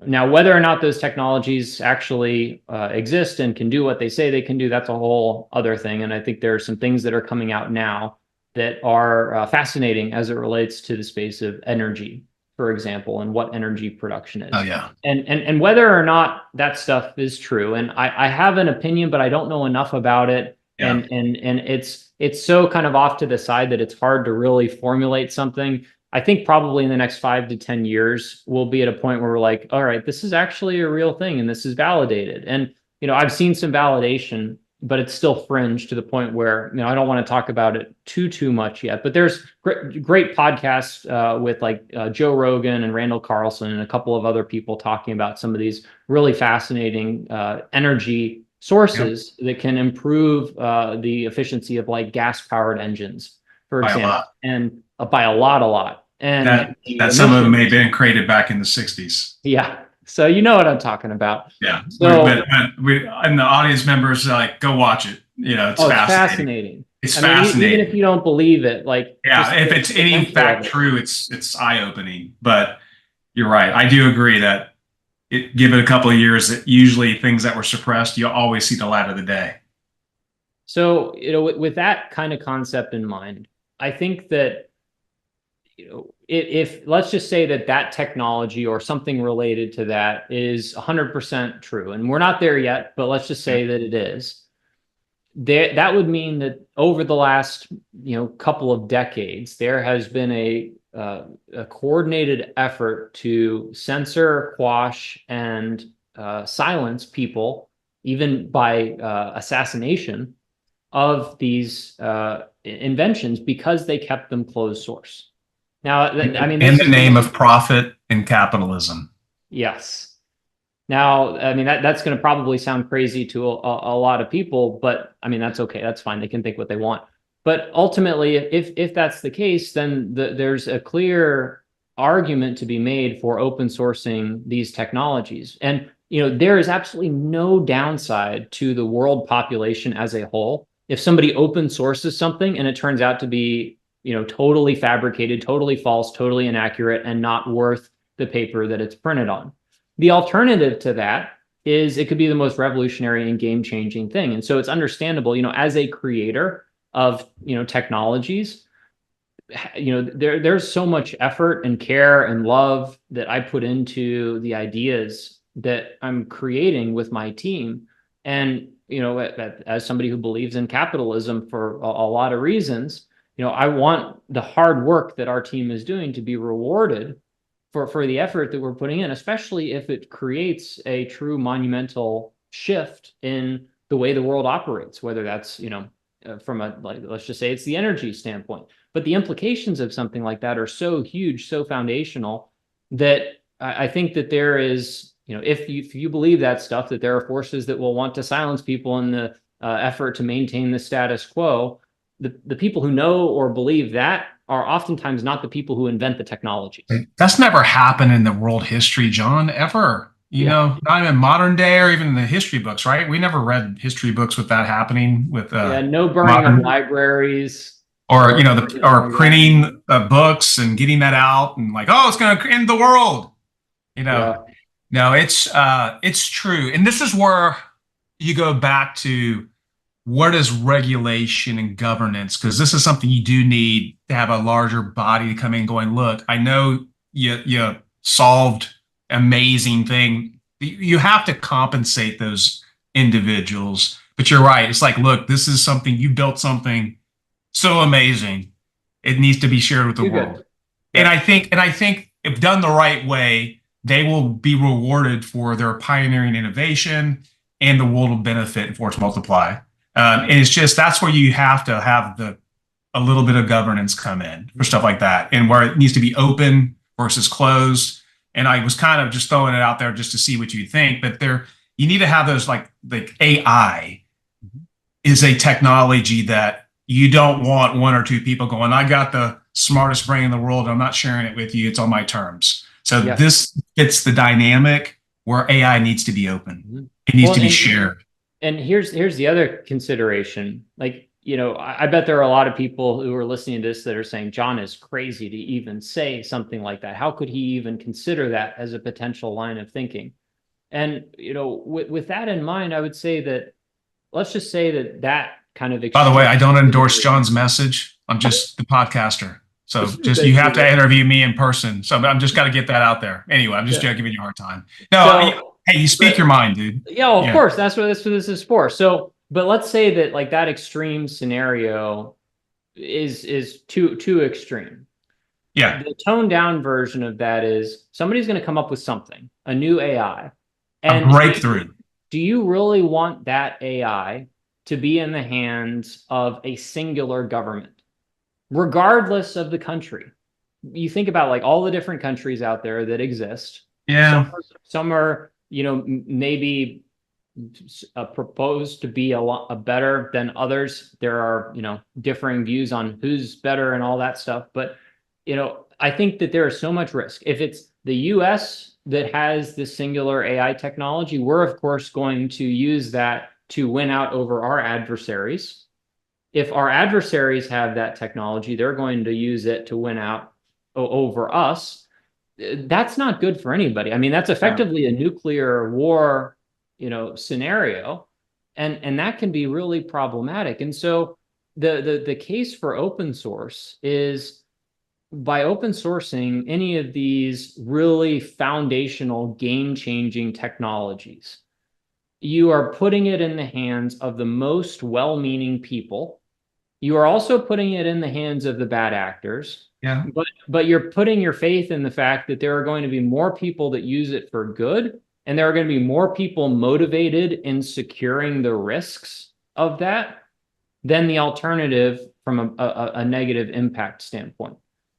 Speaker 2: Now, whether or not those technologies actually exist and can do what they say they can do, that's a whole other thing. And I think there are some things that are coming out now that are fascinating as it relates to the space of energy, for example, and what energy production is.
Speaker 1: Oh, yeah.
Speaker 2: And whether or not that stuff is true. And I have an opinion, but I don't know enough about it. Yeah. And it's so kind of off to the side that it's hard to really formulate something. I think probably in the next 5 to 10 years, we'll be at a point where we're like, all right, this is actually a real thing and this is validated. And, I've seen some validation, but it's still fringe to the point where, I don't want to talk about it too much yet. But there's great podcasts with like Joe Rogan and Randall Carlson and a couple of other people talking about some of these really fascinating energy sources that can improve the efficiency of like gas-powered engines, for example, and by a lot. And
Speaker 1: that some of them may have been created back in the 60s.
Speaker 2: Yeah. So you know what I'm talking about.
Speaker 1: Yeah.
Speaker 2: So,
Speaker 1: and the audience members are like, go watch it. It's fascinating. It's fascinating.
Speaker 2: Even if you don't believe it, like,
Speaker 1: yeah, if it's any fact true, it's eye-opening. But you're right. I do agree that give it a couple of years, that usually things that were suppressed, you'll always see the light of the day.
Speaker 2: So, with that kind of concept in mind, I think that, if let's just say that technology or something related to that is 100% true, and we're not there yet, but let's just say that it is, that would mean that over the last, couple of decades, there has been a coordinated effort to censor, quash, and silence people, even by assassination of these inventions, because they kept them closed source. Now, I mean,
Speaker 1: In
Speaker 2: this
Speaker 1: the
Speaker 2: is going
Speaker 1: name
Speaker 2: to,
Speaker 1: of profit and capitalism.
Speaker 2: yes. Now, I mean, that's going to probably sound crazy to a lot of people, but I mean, that's okay. That's fine. They can think what they want. But ultimately, if that's the case, then there's a clear argument to be made for open sourcing these technologies. And, there is absolutely no downside to the world population as a whole. If somebody open sources something and it turns out to be, totally fabricated, totally false, totally inaccurate, and not worth the paper that it's printed on. The alternative to that is it could be the most revolutionary and game-changing thing. And so it's understandable, as a creator of, technologies, there's so much effort and care and love that I put into the ideas that I'm creating with my team. And, as somebody who believes in capitalism for a lot of reasons, I want the hard work that our team is doing to be rewarded for the effort that we're putting in, especially if it creates a true monumental shift in the way the world operates, whether that's, from a, like, let's just say it's the energy standpoint. But the implications of something like that are so huge, so foundational, that I think that there is, if you believe that stuff, that there are forces that will want to silence people in the effort to maintain the status quo. The people who know or believe that are oftentimes not the people who invent the technologies.
Speaker 1: That's never happened in the world history, John, ever.
Speaker 2: Yeah.
Speaker 1: Not even modern day or even in the history books, right? We never read history books with that happening with
Speaker 2: Yeah. No burning of
Speaker 1: modern
Speaker 2: libraries
Speaker 1: or
Speaker 2: or anything
Speaker 1: or
Speaker 2: like that.
Speaker 1: printing books and getting that out and like, oh, it's going to end the world. You know,
Speaker 2: Yeah.
Speaker 1: no, it's true, and this is where you go back to what is regulation and governance, because this is something you do need to have a larger body to come in going, look, I know you solved amazing thing. You have to compensate those individuals. But you're right. It's like, look, this is something you built something so amazing. It needs to be shared with the
Speaker 2: Too
Speaker 1: world.
Speaker 2: good. Yeah.
Speaker 1: And I think if done the right way, they will be rewarded for their pioneering innovation and the world will benefit and force multiply. And it's just that's where you have to have a little bit of governance come in for stuff like that, and where it needs to be open versus closed. And I was kind of just throwing it out there just to see what you think, but there you need to have those like AI is a technology that you don't want one or two people going, I got the smartest brain in the world. I'm not sharing it with you. It's on my terms. So
Speaker 2: Yeah.
Speaker 1: this fits the dynamic where AI needs to be open. It needs to be shared.
Speaker 2: And here's the other consideration. Like, I bet there are a lot of people who are listening to this that are saying John is crazy to even say something like that. How could he even consider that as a potential line of thinking? And, with that in mind, I would say that let's just say that kind of
Speaker 1: By the way, I don't endorse John's message. I'm just the podcaster. So just you have to interview me in person. So I'm just got to get that out there. Anyway, I'm just giving you a hard time. No, hey, you speak your mind, dude.
Speaker 2: Yeah, well, of course, that's what this is for. So, but let's say that like that extreme scenario is too extreme.
Speaker 1: Yeah.
Speaker 2: The toned down version of that is somebody's going to come up with something, a new AI.
Speaker 1: A
Speaker 2: And
Speaker 1: breakthrough.
Speaker 2: do you really want that AI to be in the hands of a singular government, regardless of the country? You think about like all the different countries out there that exist.
Speaker 1: Yeah.
Speaker 2: Some are, maybe proposed to be a lot better than others. There are, differing views on who's better and all that stuff. But, I think that there is so much risk. If it's the US that has this singular AI technology, we're of course going to use that to win out over our adversaries. If our adversaries have that technology, they're going to use it to win out over us. That's not good for anybody. I mean, that's effectively a nuclear war, scenario, and that can be really problematic. And so the case for open source is by open sourcing any of these really foundational game-changing technologies, you are putting it in the hands of the most well-meaning people. You are also putting it in the hands of the bad actors.
Speaker 1: Yeah.
Speaker 2: But you're putting your faith in the fact that there are going to be more people that use it for good, and there are going to be more people motivated in securing the risks of that than the alternative from a negative impact standpoint.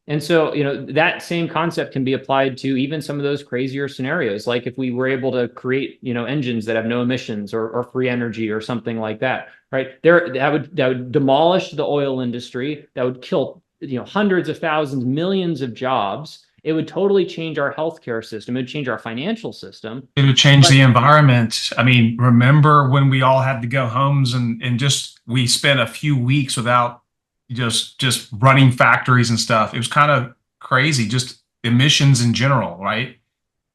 Speaker 2: And so, that same concept can be applied to even some of those crazier scenarios. Like if we were able to create, engines that have no emissions or free energy or something like that, right? That would demolish the oil industry. That would kill, hundreds of thousands, millions of jobs. It would totally change our healthcare system. It would change our financial system.
Speaker 1: It would change
Speaker 2: But
Speaker 1: the environment. I mean, remember when we all had to go homes and just we spent a few weeks without just running factories and stuff. It was kind of crazy, just emissions in general, right?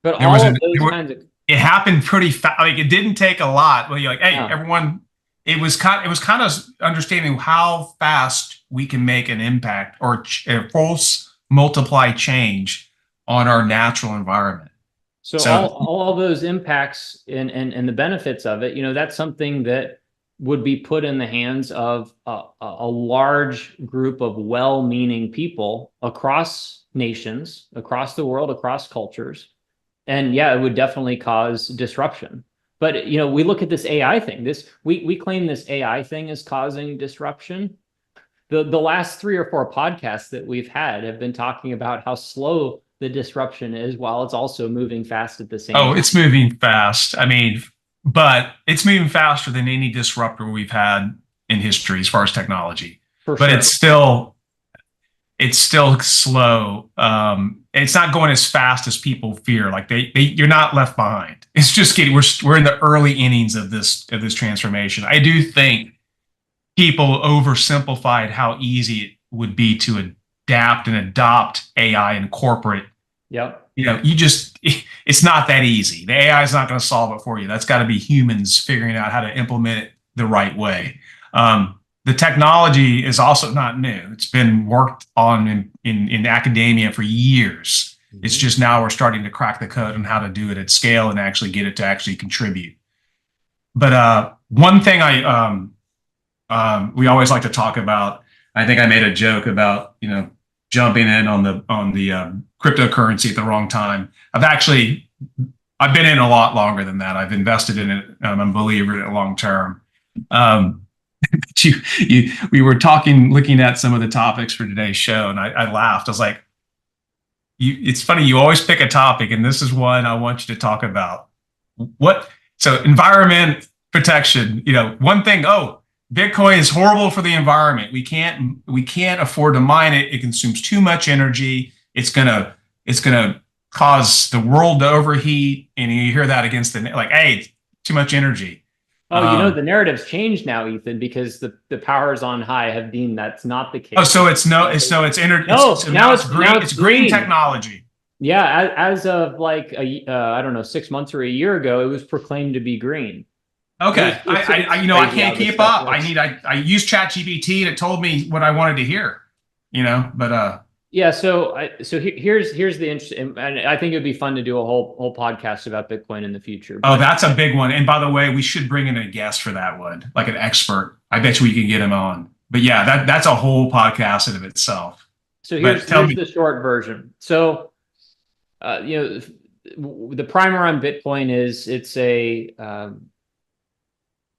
Speaker 2: but
Speaker 1: There was
Speaker 2: all
Speaker 1: a
Speaker 2: of
Speaker 1: there
Speaker 2: those
Speaker 1: were,
Speaker 2: kinds of
Speaker 1: it happened pretty fast. Like it didn't take a lot. Well, you're like, hey,
Speaker 2: yeah.
Speaker 1: everyone. It was kind of understanding how fast we can make an impact or a false multiply change on our natural environment.
Speaker 2: So
Speaker 1: So
Speaker 2: all those impacts and the benefits of it, that's something that would be put in the hands of a large group of well-meaning people across nations, across the world, across cultures. And yeah, it would definitely cause disruption. But we look at this AI thing. We claim this AI thing is causing disruption. The last 3 or 4 podcasts that we've had have been talking about how slow the disruption is while it's also moving fast at the same
Speaker 1: oh,
Speaker 2: time.
Speaker 1: it's moving fast. I mean, but it's moving faster than any disruptor we've had in history as far as technology.
Speaker 2: For
Speaker 1: But
Speaker 2: sure.
Speaker 1: it's still slow. It's not going as fast as people fear. Like you're not left behind. It's just getting we're in the early innings of this transformation. I do think people oversimplified how easy it would be to adapt and adopt AI in corporate.
Speaker 2: Yep.
Speaker 1: It's not that easy. The AI is not going to solve it for you. That's got to be humans figuring out how to implement it the right way. The technology is also not new. It's been worked on in academia for years. Mm-hmm. It's just now we're starting to crack the code on how to do it at scale and actually get it to actually contribute. But one thing we always like to talk about, I think I made a joke about, jumping in on the cryptocurrency at the wrong time. I've been in a lot longer than that. I've invested in it. I'm a believer in it long term. We were looking at some of the topics for today's show, and I laughed. I was like, it's funny. You always pick a topic, and this is one I want you to talk about. So environment protection, one thing, Bitcoin is horrible for the environment. We can't afford to mine it. It consumes too much energy. It's gonna cause the world to overheat. And you hear that against hey, too much energy.
Speaker 2: Oh, the narrative's changed now, Ethan, because the powers on high have deemed that's not the case.
Speaker 1: Oh, so it's energy.
Speaker 2: No,
Speaker 1: now it's green. It's green technology.
Speaker 2: Yeah, as of I don't know, 6 months or a year ago, it was proclaimed to be green.
Speaker 1: Okay, I can't keep up. I use ChatGPT and it told me what I wanted to hear. But
Speaker 2: yeah. So here's the interesting, and I think it would be fun to do a whole podcast about Bitcoin in the future.
Speaker 1: Oh, that's a big one. And by the way, we should bring in a guest for that one, like an expert. I bet you we can get him on. But yeah, that's a whole podcast in of itself.
Speaker 2: So here's the short version. So, the primer on Bitcoin is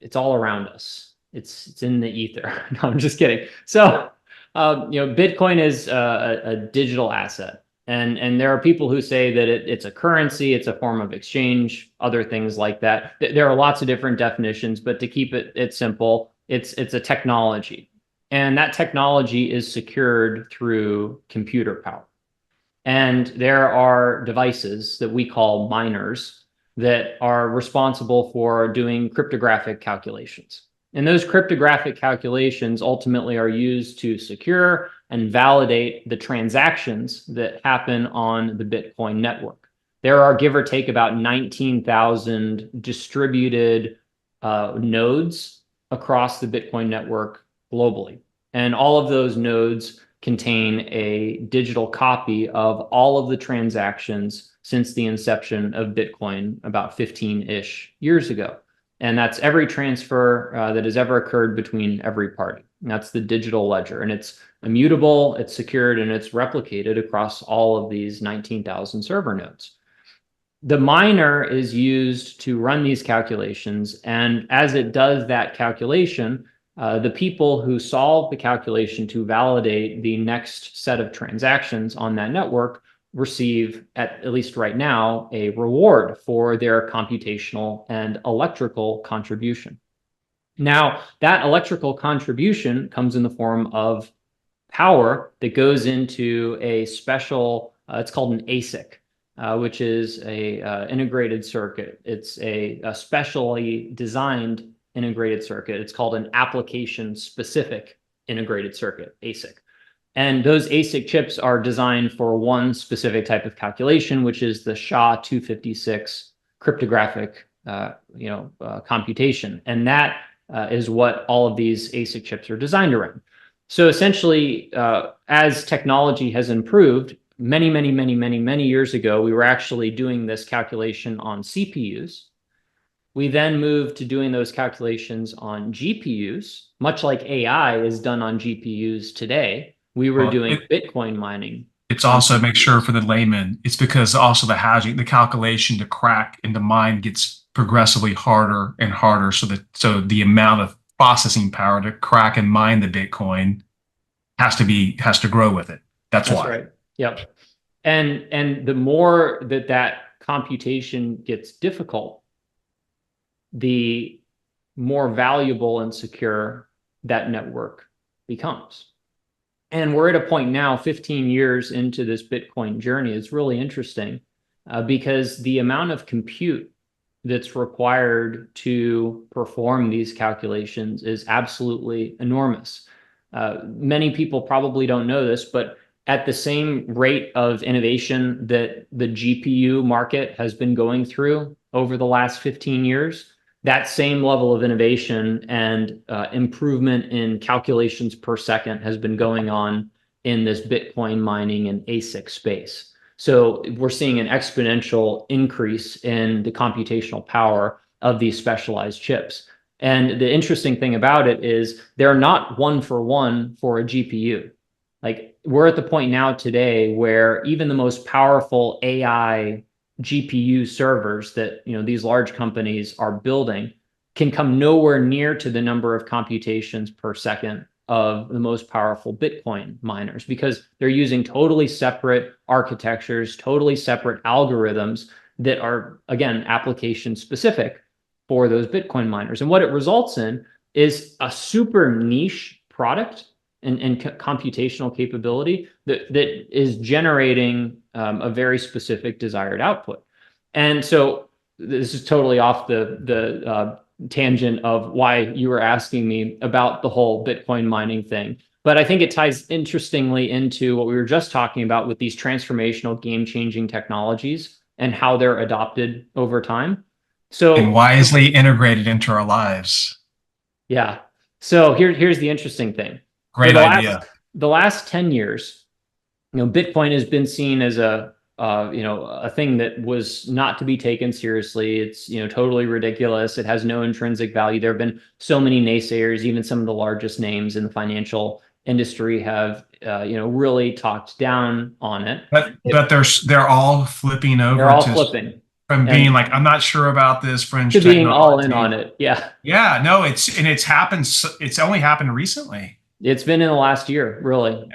Speaker 2: it's all around us. It's in the ether. No, I'm just kidding. So, Bitcoin is a digital asset, and there are people who say that it's a currency, it's a form of exchange, other things like that. There are lots of different definitions, but to keep it simple, it's a technology, and that technology is secured through computer power. And there are devices that we call miners that are responsible for doing cryptographic calculations. And those cryptographic calculations ultimately are used to secure and validate the transactions that happen on the Bitcoin network. There are, give or take, about 19,000 distributed nodes across the Bitcoin network globally. And all of those nodes contain a digital copy of all of the transactions since the inception of Bitcoin about 15-ish years ago. And that's every transfer that has ever occurred between every party. And that's the digital ledger. And it's immutable, it's secured, and it's replicated across all of these 19,000 server nodes. The miner is used to run these calculations. And as it does that calculation, the people who solve the calculation to validate the next set of transactions on that network receive, at least right now, a reward for their computational and electrical contribution. Now, that electrical contribution comes in the form of power that goes into a special, it's called an ASIC, which is a integrated circuit. It's a specially designed integrated circuit. It's called an application-specific integrated circuit, ASIC. And those ASIC chips are designed for one specific type of calculation, which is the SHA-256 cryptographic computation. And that is what all of these ASIC chips are designed around. So essentially, as technology has improved, many years ago, we were actually doing this calculation on CPUs. We then moved to doing those calculations on GPUs, much like AI is done on GPUs today. We were doing Bitcoin mining.
Speaker 1: It's also, make sure for the layman, it's because also the hashing, the calculation to crack and to mine gets progressively harder and harder. So the amount of processing power to crack and mine the Bitcoin has to grow with it. That's why.
Speaker 2: Right. Yep. And the more that computation gets difficult, the more valuable and secure that network becomes. And we're at a point now, 15 years into this Bitcoin journey. It's really interesting because the amount of compute that's required to perform these calculations is absolutely enormous. Many people probably don't know this, but at the same rate of innovation that the GPU market has been going through over the last 15 years, that same level of innovation and improvement in calculations per second has been going on in this Bitcoin mining and ASIC space. So we're seeing an exponential increase in the computational power of these specialized chips. And the interesting thing about it is they're not one for a GPU. Like, we're at the point now today where even the most powerful AI GPU servers that these large companies are building can come nowhere near to the number of computations per second of the most powerful Bitcoin miners, because they're using totally separate architectures, totally separate algorithms that are, again, application specific for those Bitcoin miners. And what it results in is a super niche product and computational capability that is generating a very specific desired output. And so this is totally off the tangent of why you were asking me about the whole Bitcoin mining thing. But I think it ties interestingly into what we were just talking about with these transformational game-changing technologies and how they're adopted over time. So,
Speaker 1: and wisely integrated into our lives.
Speaker 2: Yeah. So here's the interesting thing.
Speaker 1: Great idea.
Speaker 2: The last 10 years, Bitcoin has been seen as a thing that was not to be taken seriously. It's, totally ridiculous. It has no intrinsic value. There have been so many naysayers. Even some of the largest names in the financial industry have, really talked down on it.
Speaker 1: But they're all flipping over.
Speaker 2: They're all flipping.
Speaker 1: From being like, I'm not sure about this fringe
Speaker 2: to being all in on it. Yeah.
Speaker 1: Yeah. No, it's happened. It's only happened recently.
Speaker 2: It's been in the last year, really,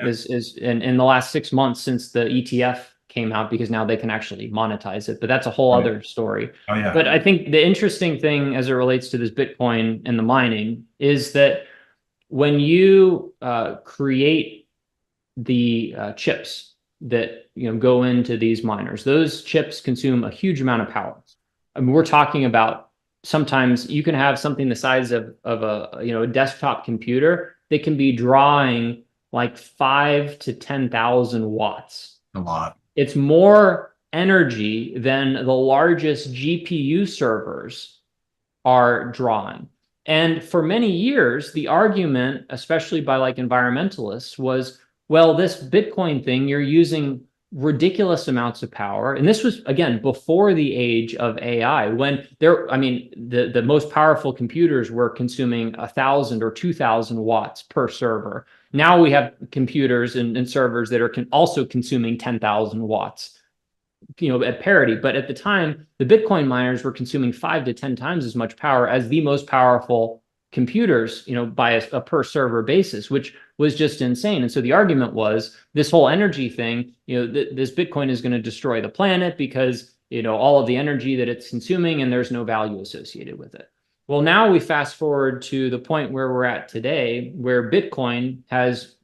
Speaker 2: in the last 6 months since the ETF came out, because now they can actually monetize it. But that's a whole other story.
Speaker 1: Oh, yeah.
Speaker 2: But I think the interesting thing as it relates to this Bitcoin and the mining is that when you create the chips that go into these miners, those chips consume a huge amount of power. I mean, we're talking about sometimes you can have something the size of a desktop computer that can be drawing like 5,000 to 10,000 watts.
Speaker 1: A lot.
Speaker 2: It's more energy than the largest GPU servers are drawing. And for many years, the argument, especially by like environmentalists, was, well, this Bitcoin thing, you're using ridiculous amounts of power. And this was, again, before the age of AI, when the most powerful computers were consuming 1,000 or 2,000 watts per server. Now we have computers and servers that are also consuming 10,000 watts, at parity. But at the time, the Bitcoin miners were consuming 5 to 10 times as much power as the most powerful computers, by a per server basis, which was just insane. And so the argument was this whole energy thing, this Bitcoin is going to destroy the planet because, all of the energy that it's consuming and there's no value associated with it. Well, now we fast forward to the point where we're at today, where Bitcoin has,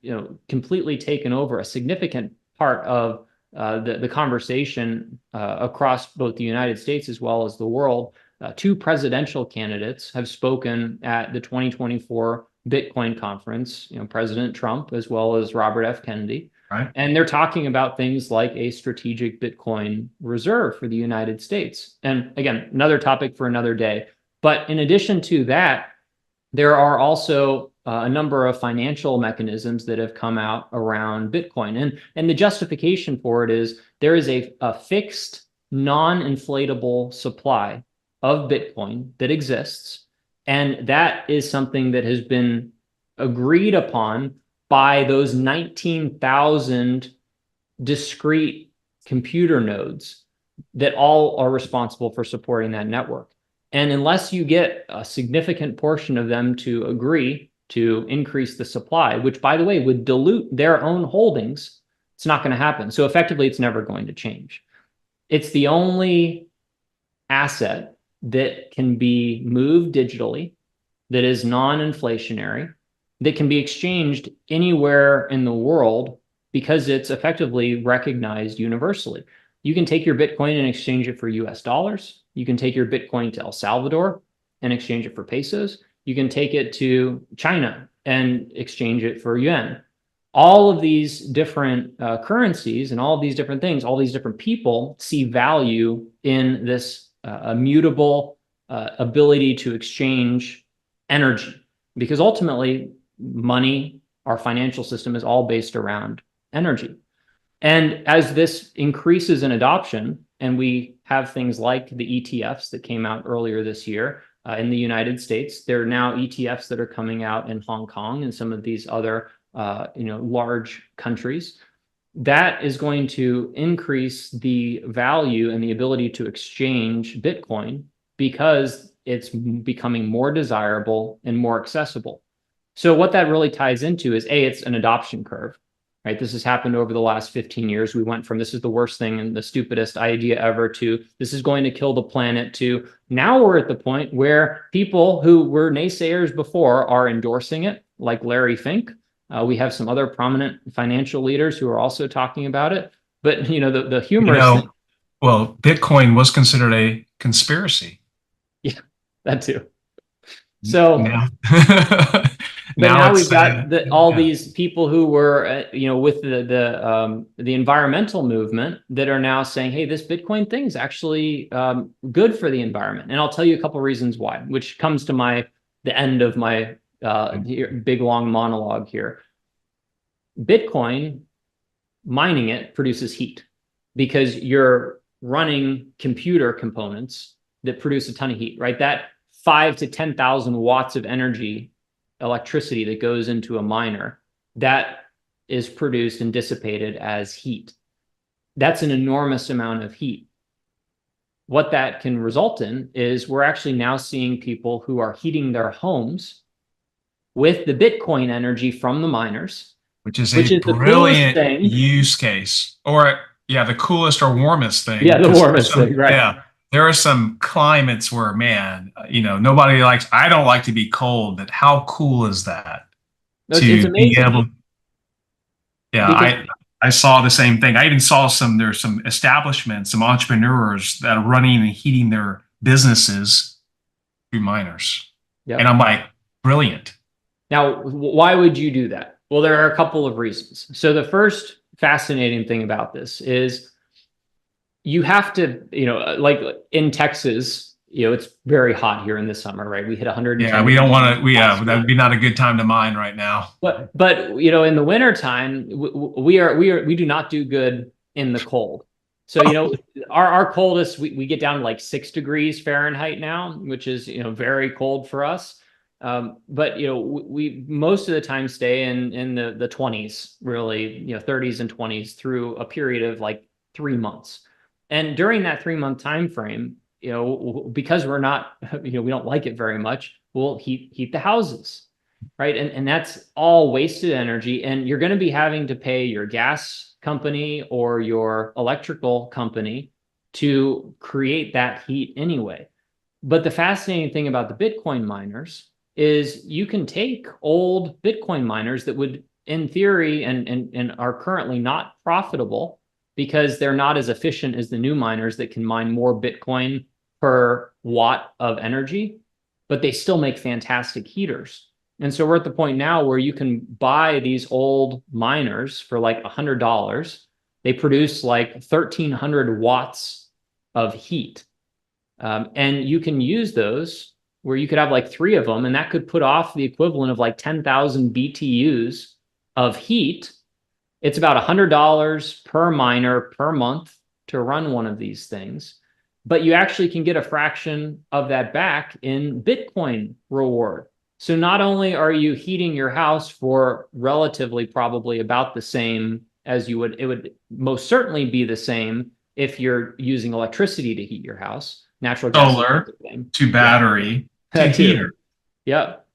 Speaker 2: completely taken over a significant part of the conversation across both the United States as well as the world. Two presidential candidates have spoken at the 2024 Bitcoin conference, President Trump as well as Robert F. Kennedy.
Speaker 1: Right.
Speaker 2: And they're talking about things like a strategic Bitcoin reserve for the United States. And again, another topic for another day. But in addition to that, there are also a number of financial mechanisms that have come out around Bitcoin. And the justification for it is there is a fixed non-inflatable supply of Bitcoin that exists. And that is something that has been agreed upon by those 19,000 discrete computer nodes that all are responsible for supporting that network. And unless you get a significant portion of them to agree to increase the supply, which, by the way, would dilute their own holdings, it's not going to happen. So effectively, it's never going to change. It's the only asset that can be moved digitally, that is non-inflationary, that can be exchanged anywhere in the world because it's effectively recognized universally. You can take your Bitcoin and exchange it for US dollars. You can take your Bitcoin to El Salvador and exchange it for pesos. You can take it to China and exchange it for yuan. All of these different currencies and all of these different things, all these different people see value in this immutable ability to exchange energy, because ultimately money, our financial system, is all based around energy. And as this increases in adoption, and we have things like the ETFs that came out earlier this year in the United States, there are now ETFs that are coming out in Hong Kong and some of these other large countries. That is going to increase the value and the ability to exchange Bitcoin because it's becoming more desirable and more accessible. So what that really ties into is, it's an adoption curve, right? This has happened over the last 15 years. We went from this is the worst thing and the stupidest idea ever to this is going to kill the planet to now we're at the point where people who were naysayers before are endorsing it, like Larry Fink. We have some other prominent financial leaders who are also talking about it. But, the humorous thing.
Speaker 1: Well, Bitcoin was considered a conspiracy.
Speaker 2: Yeah, that too. So
Speaker 1: now,
Speaker 2: now we've got all these people who were, with the environmental movement that are now saying, hey, this Bitcoin thing is actually good for the environment. And I'll tell you a couple of reasons why, which comes to the end of my big long monologue here. Bitcoin, mining it, produces heat because you're running computer components that produce a ton of heat, right? That 5,000 to 10,000 watts of energy, electricity that goes into a miner, that is produced and dissipated as heat. That's an enormous amount of heat. What that can result in is we're actually now seeing people who are heating their homes with the Bitcoin energy from the miners,
Speaker 1: which is a brilliant use case, or the coolest or warmest thing.
Speaker 2: Yeah, the warmest thing, right?
Speaker 1: Yeah, there are some climates where, man, nobody likes. I don't like to be cold, but how cool is that?
Speaker 2: It's amazing.
Speaker 1: I saw the same thing. I even saw there's some establishments, some entrepreneurs that are running and heating their businesses through miners. Yep. And I'm like, brilliant.
Speaker 2: Now, why would you do that? Well, there are a couple of reasons. So the first fascinating thing about this is you have to, like in Texas, it's very hot here in the summer, right? We hit 110.
Speaker 1: Yeah, we don't want to, that would be not a good time to mine right now.
Speaker 2: But in the wintertime, we do not do good in the cold. So, our coldest, we get down to like 6 degrees Fahrenheit now, which is, very cold for us. But we most of the time stay in the 20s, really, 30s and 20s through a period of like 3 months. And during that 3-month time frame, because we're not, we don't like it very much, will heat the houses, right? And that's all wasted energy. And you're going to be having to pay your gas company or your electrical company to create that heat anyway. But the fascinating thing about the Bitcoin miners is you can take old Bitcoin miners that would, in theory, and are currently not profitable because they're not as efficient as the new miners that can mine more Bitcoin per watt of energy, but they still make fantastic heaters. And so we're at the point now where you can buy these old miners for like $100. They produce like 1,300 watts of heat. And you can use those where you could have like 3 of them, and that could put off the equivalent of like 10,000 BTUs of heat. It's about $100 per miner per month to run one of these things. But you actually can get a fraction of that back in Bitcoin reward. So not only are you heating your house for relatively probably about the same as you would, it would most certainly be the same if you're using electricity to heat your house. Natural gas,
Speaker 1: solar to battery to heater.
Speaker 2: Yep.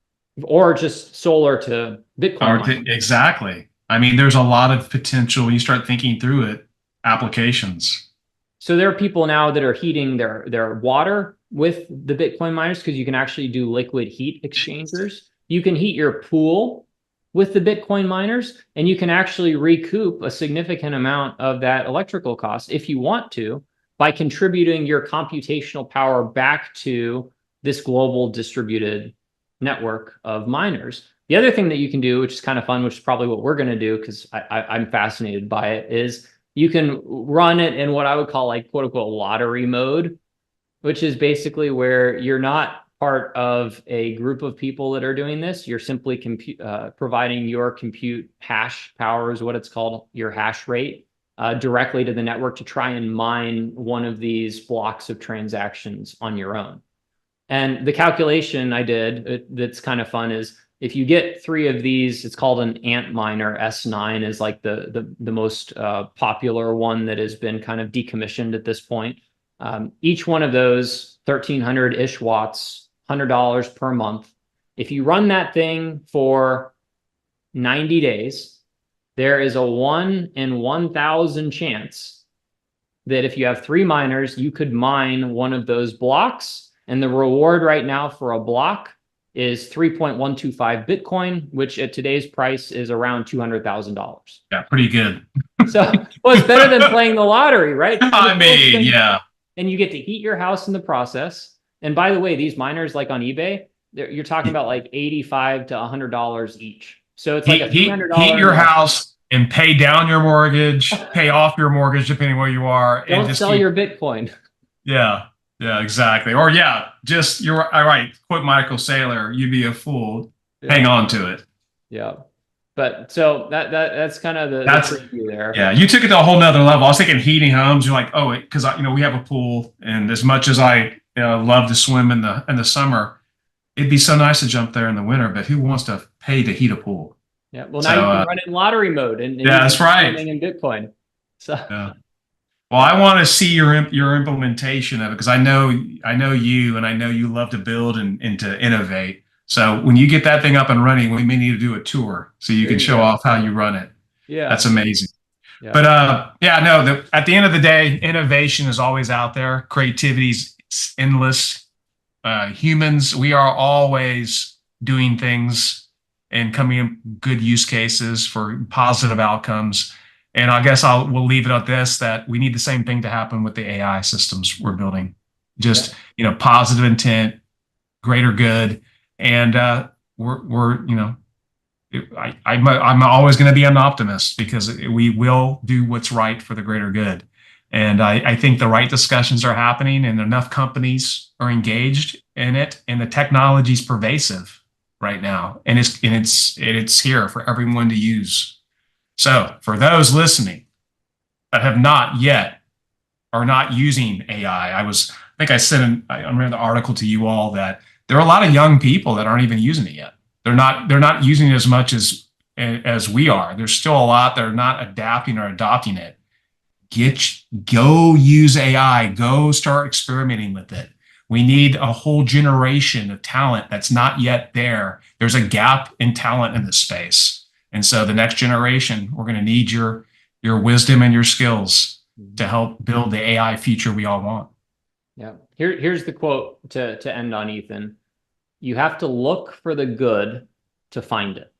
Speaker 2: Or just solar to Bitcoin.
Speaker 1: Exactly. I mean, there's a lot of potential when you start thinking through it, applications.
Speaker 2: So there are people now that are heating their water with the Bitcoin miners because you can actually do liquid heat exchangers. You can heat your pool with the Bitcoin miners, and you can actually recoup a significant amount of that electrical cost if you want to by contributing your computational power back to this global distributed network of miners. The other thing that you can do, which is kind of fun, which is probably what we're going to do because I'm fascinated by it, is you can run it in what I would call like quote unquote lottery mode, which is basically where you're not part of a group of people that are doing this. You're simply providing your compute hash power is what it's called, your hash rate, directly to the network to try and mine one of these blocks of transactions on your own. And the calculation I did that's kind of fun is if you get 3 of these, it's called an ant miner. S9 is like the most popular one that has been kind of decommissioned at this point. Each one of those 1,300-ish watts, $100 per month. If you run that thing for 90 days, there is a 1 in 1,000 chance that if you have 3 miners, you could mine one of those blocks. And the reward right now for a block is 3.125 Bitcoin, which at today's price is around $200,000.
Speaker 1: Yeah, pretty good.
Speaker 2: So, well, it's better than playing the lottery, right?
Speaker 1: I mean, yeah.
Speaker 2: And you get to heat your house in the process. And by the way, these miners like on eBay, you're talking about like $85 to $100 each. So it's like a $300.
Speaker 1: Heat your house and pay down your mortgage, pay off your mortgage, depending where you are.
Speaker 2: Don't
Speaker 1: and just
Speaker 2: sell your Bitcoin.
Speaker 1: Yeah. Yeah, exactly. Or just you're right. Quote Michael Saylor, you'd be a fool. Yeah. Hang on to it.
Speaker 2: Yeah. But so that's kind of the preview there.
Speaker 1: Yeah, you took it to a whole nother level. I was thinking heating homes. You're like, oh, because we have a pool, and as much as I love to swim in the summer, it'd be so nice to jump there in the winter. But who wants to pay to heat a pool?
Speaker 2: Yeah. Well, now you can run it in lottery mode, and
Speaker 1: yeah, that's right.
Speaker 2: In Bitcoin. So.
Speaker 1: Yeah. Well, I want to see your implementation of it because I know you, and I know you love to build and to innovate. So when you get that thing up and running, we may need to do a tour so you can show off how you run it.
Speaker 2: Yeah,
Speaker 1: that's amazing.
Speaker 2: Yeah.
Speaker 1: But at the end of the day, innovation is always out there. Creativity's endless. Humans, we are always doing things and coming up with good use cases for positive outcomes. And I guess we'll leave it at this, that we need the same thing to happen with the AI systems we're building. Just, positive intent, greater good. And I'm always going to be an optimist because we will do what's right for the greater good. And I think the right discussions are happening and enough companies are engaged in it, and the technology is pervasive right now. And it's here for everyone to use. So for those listening that have not yet are not using AI, I think I read the article to you all that there are a lot of young people that aren't even using it yet. They're not using it as much as we are. There's still a lot that are not adapting or adopting it. Go use AI. Go start experimenting with it. We need a whole generation of talent that's not yet there. There's a gap in talent in this space. And so the next generation, we're going to need your wisdom and your skills to help build the AI future we all want.
Speaker 2: Yeah. Here's the quote to end on, Ethan. You have to look for the good to find it.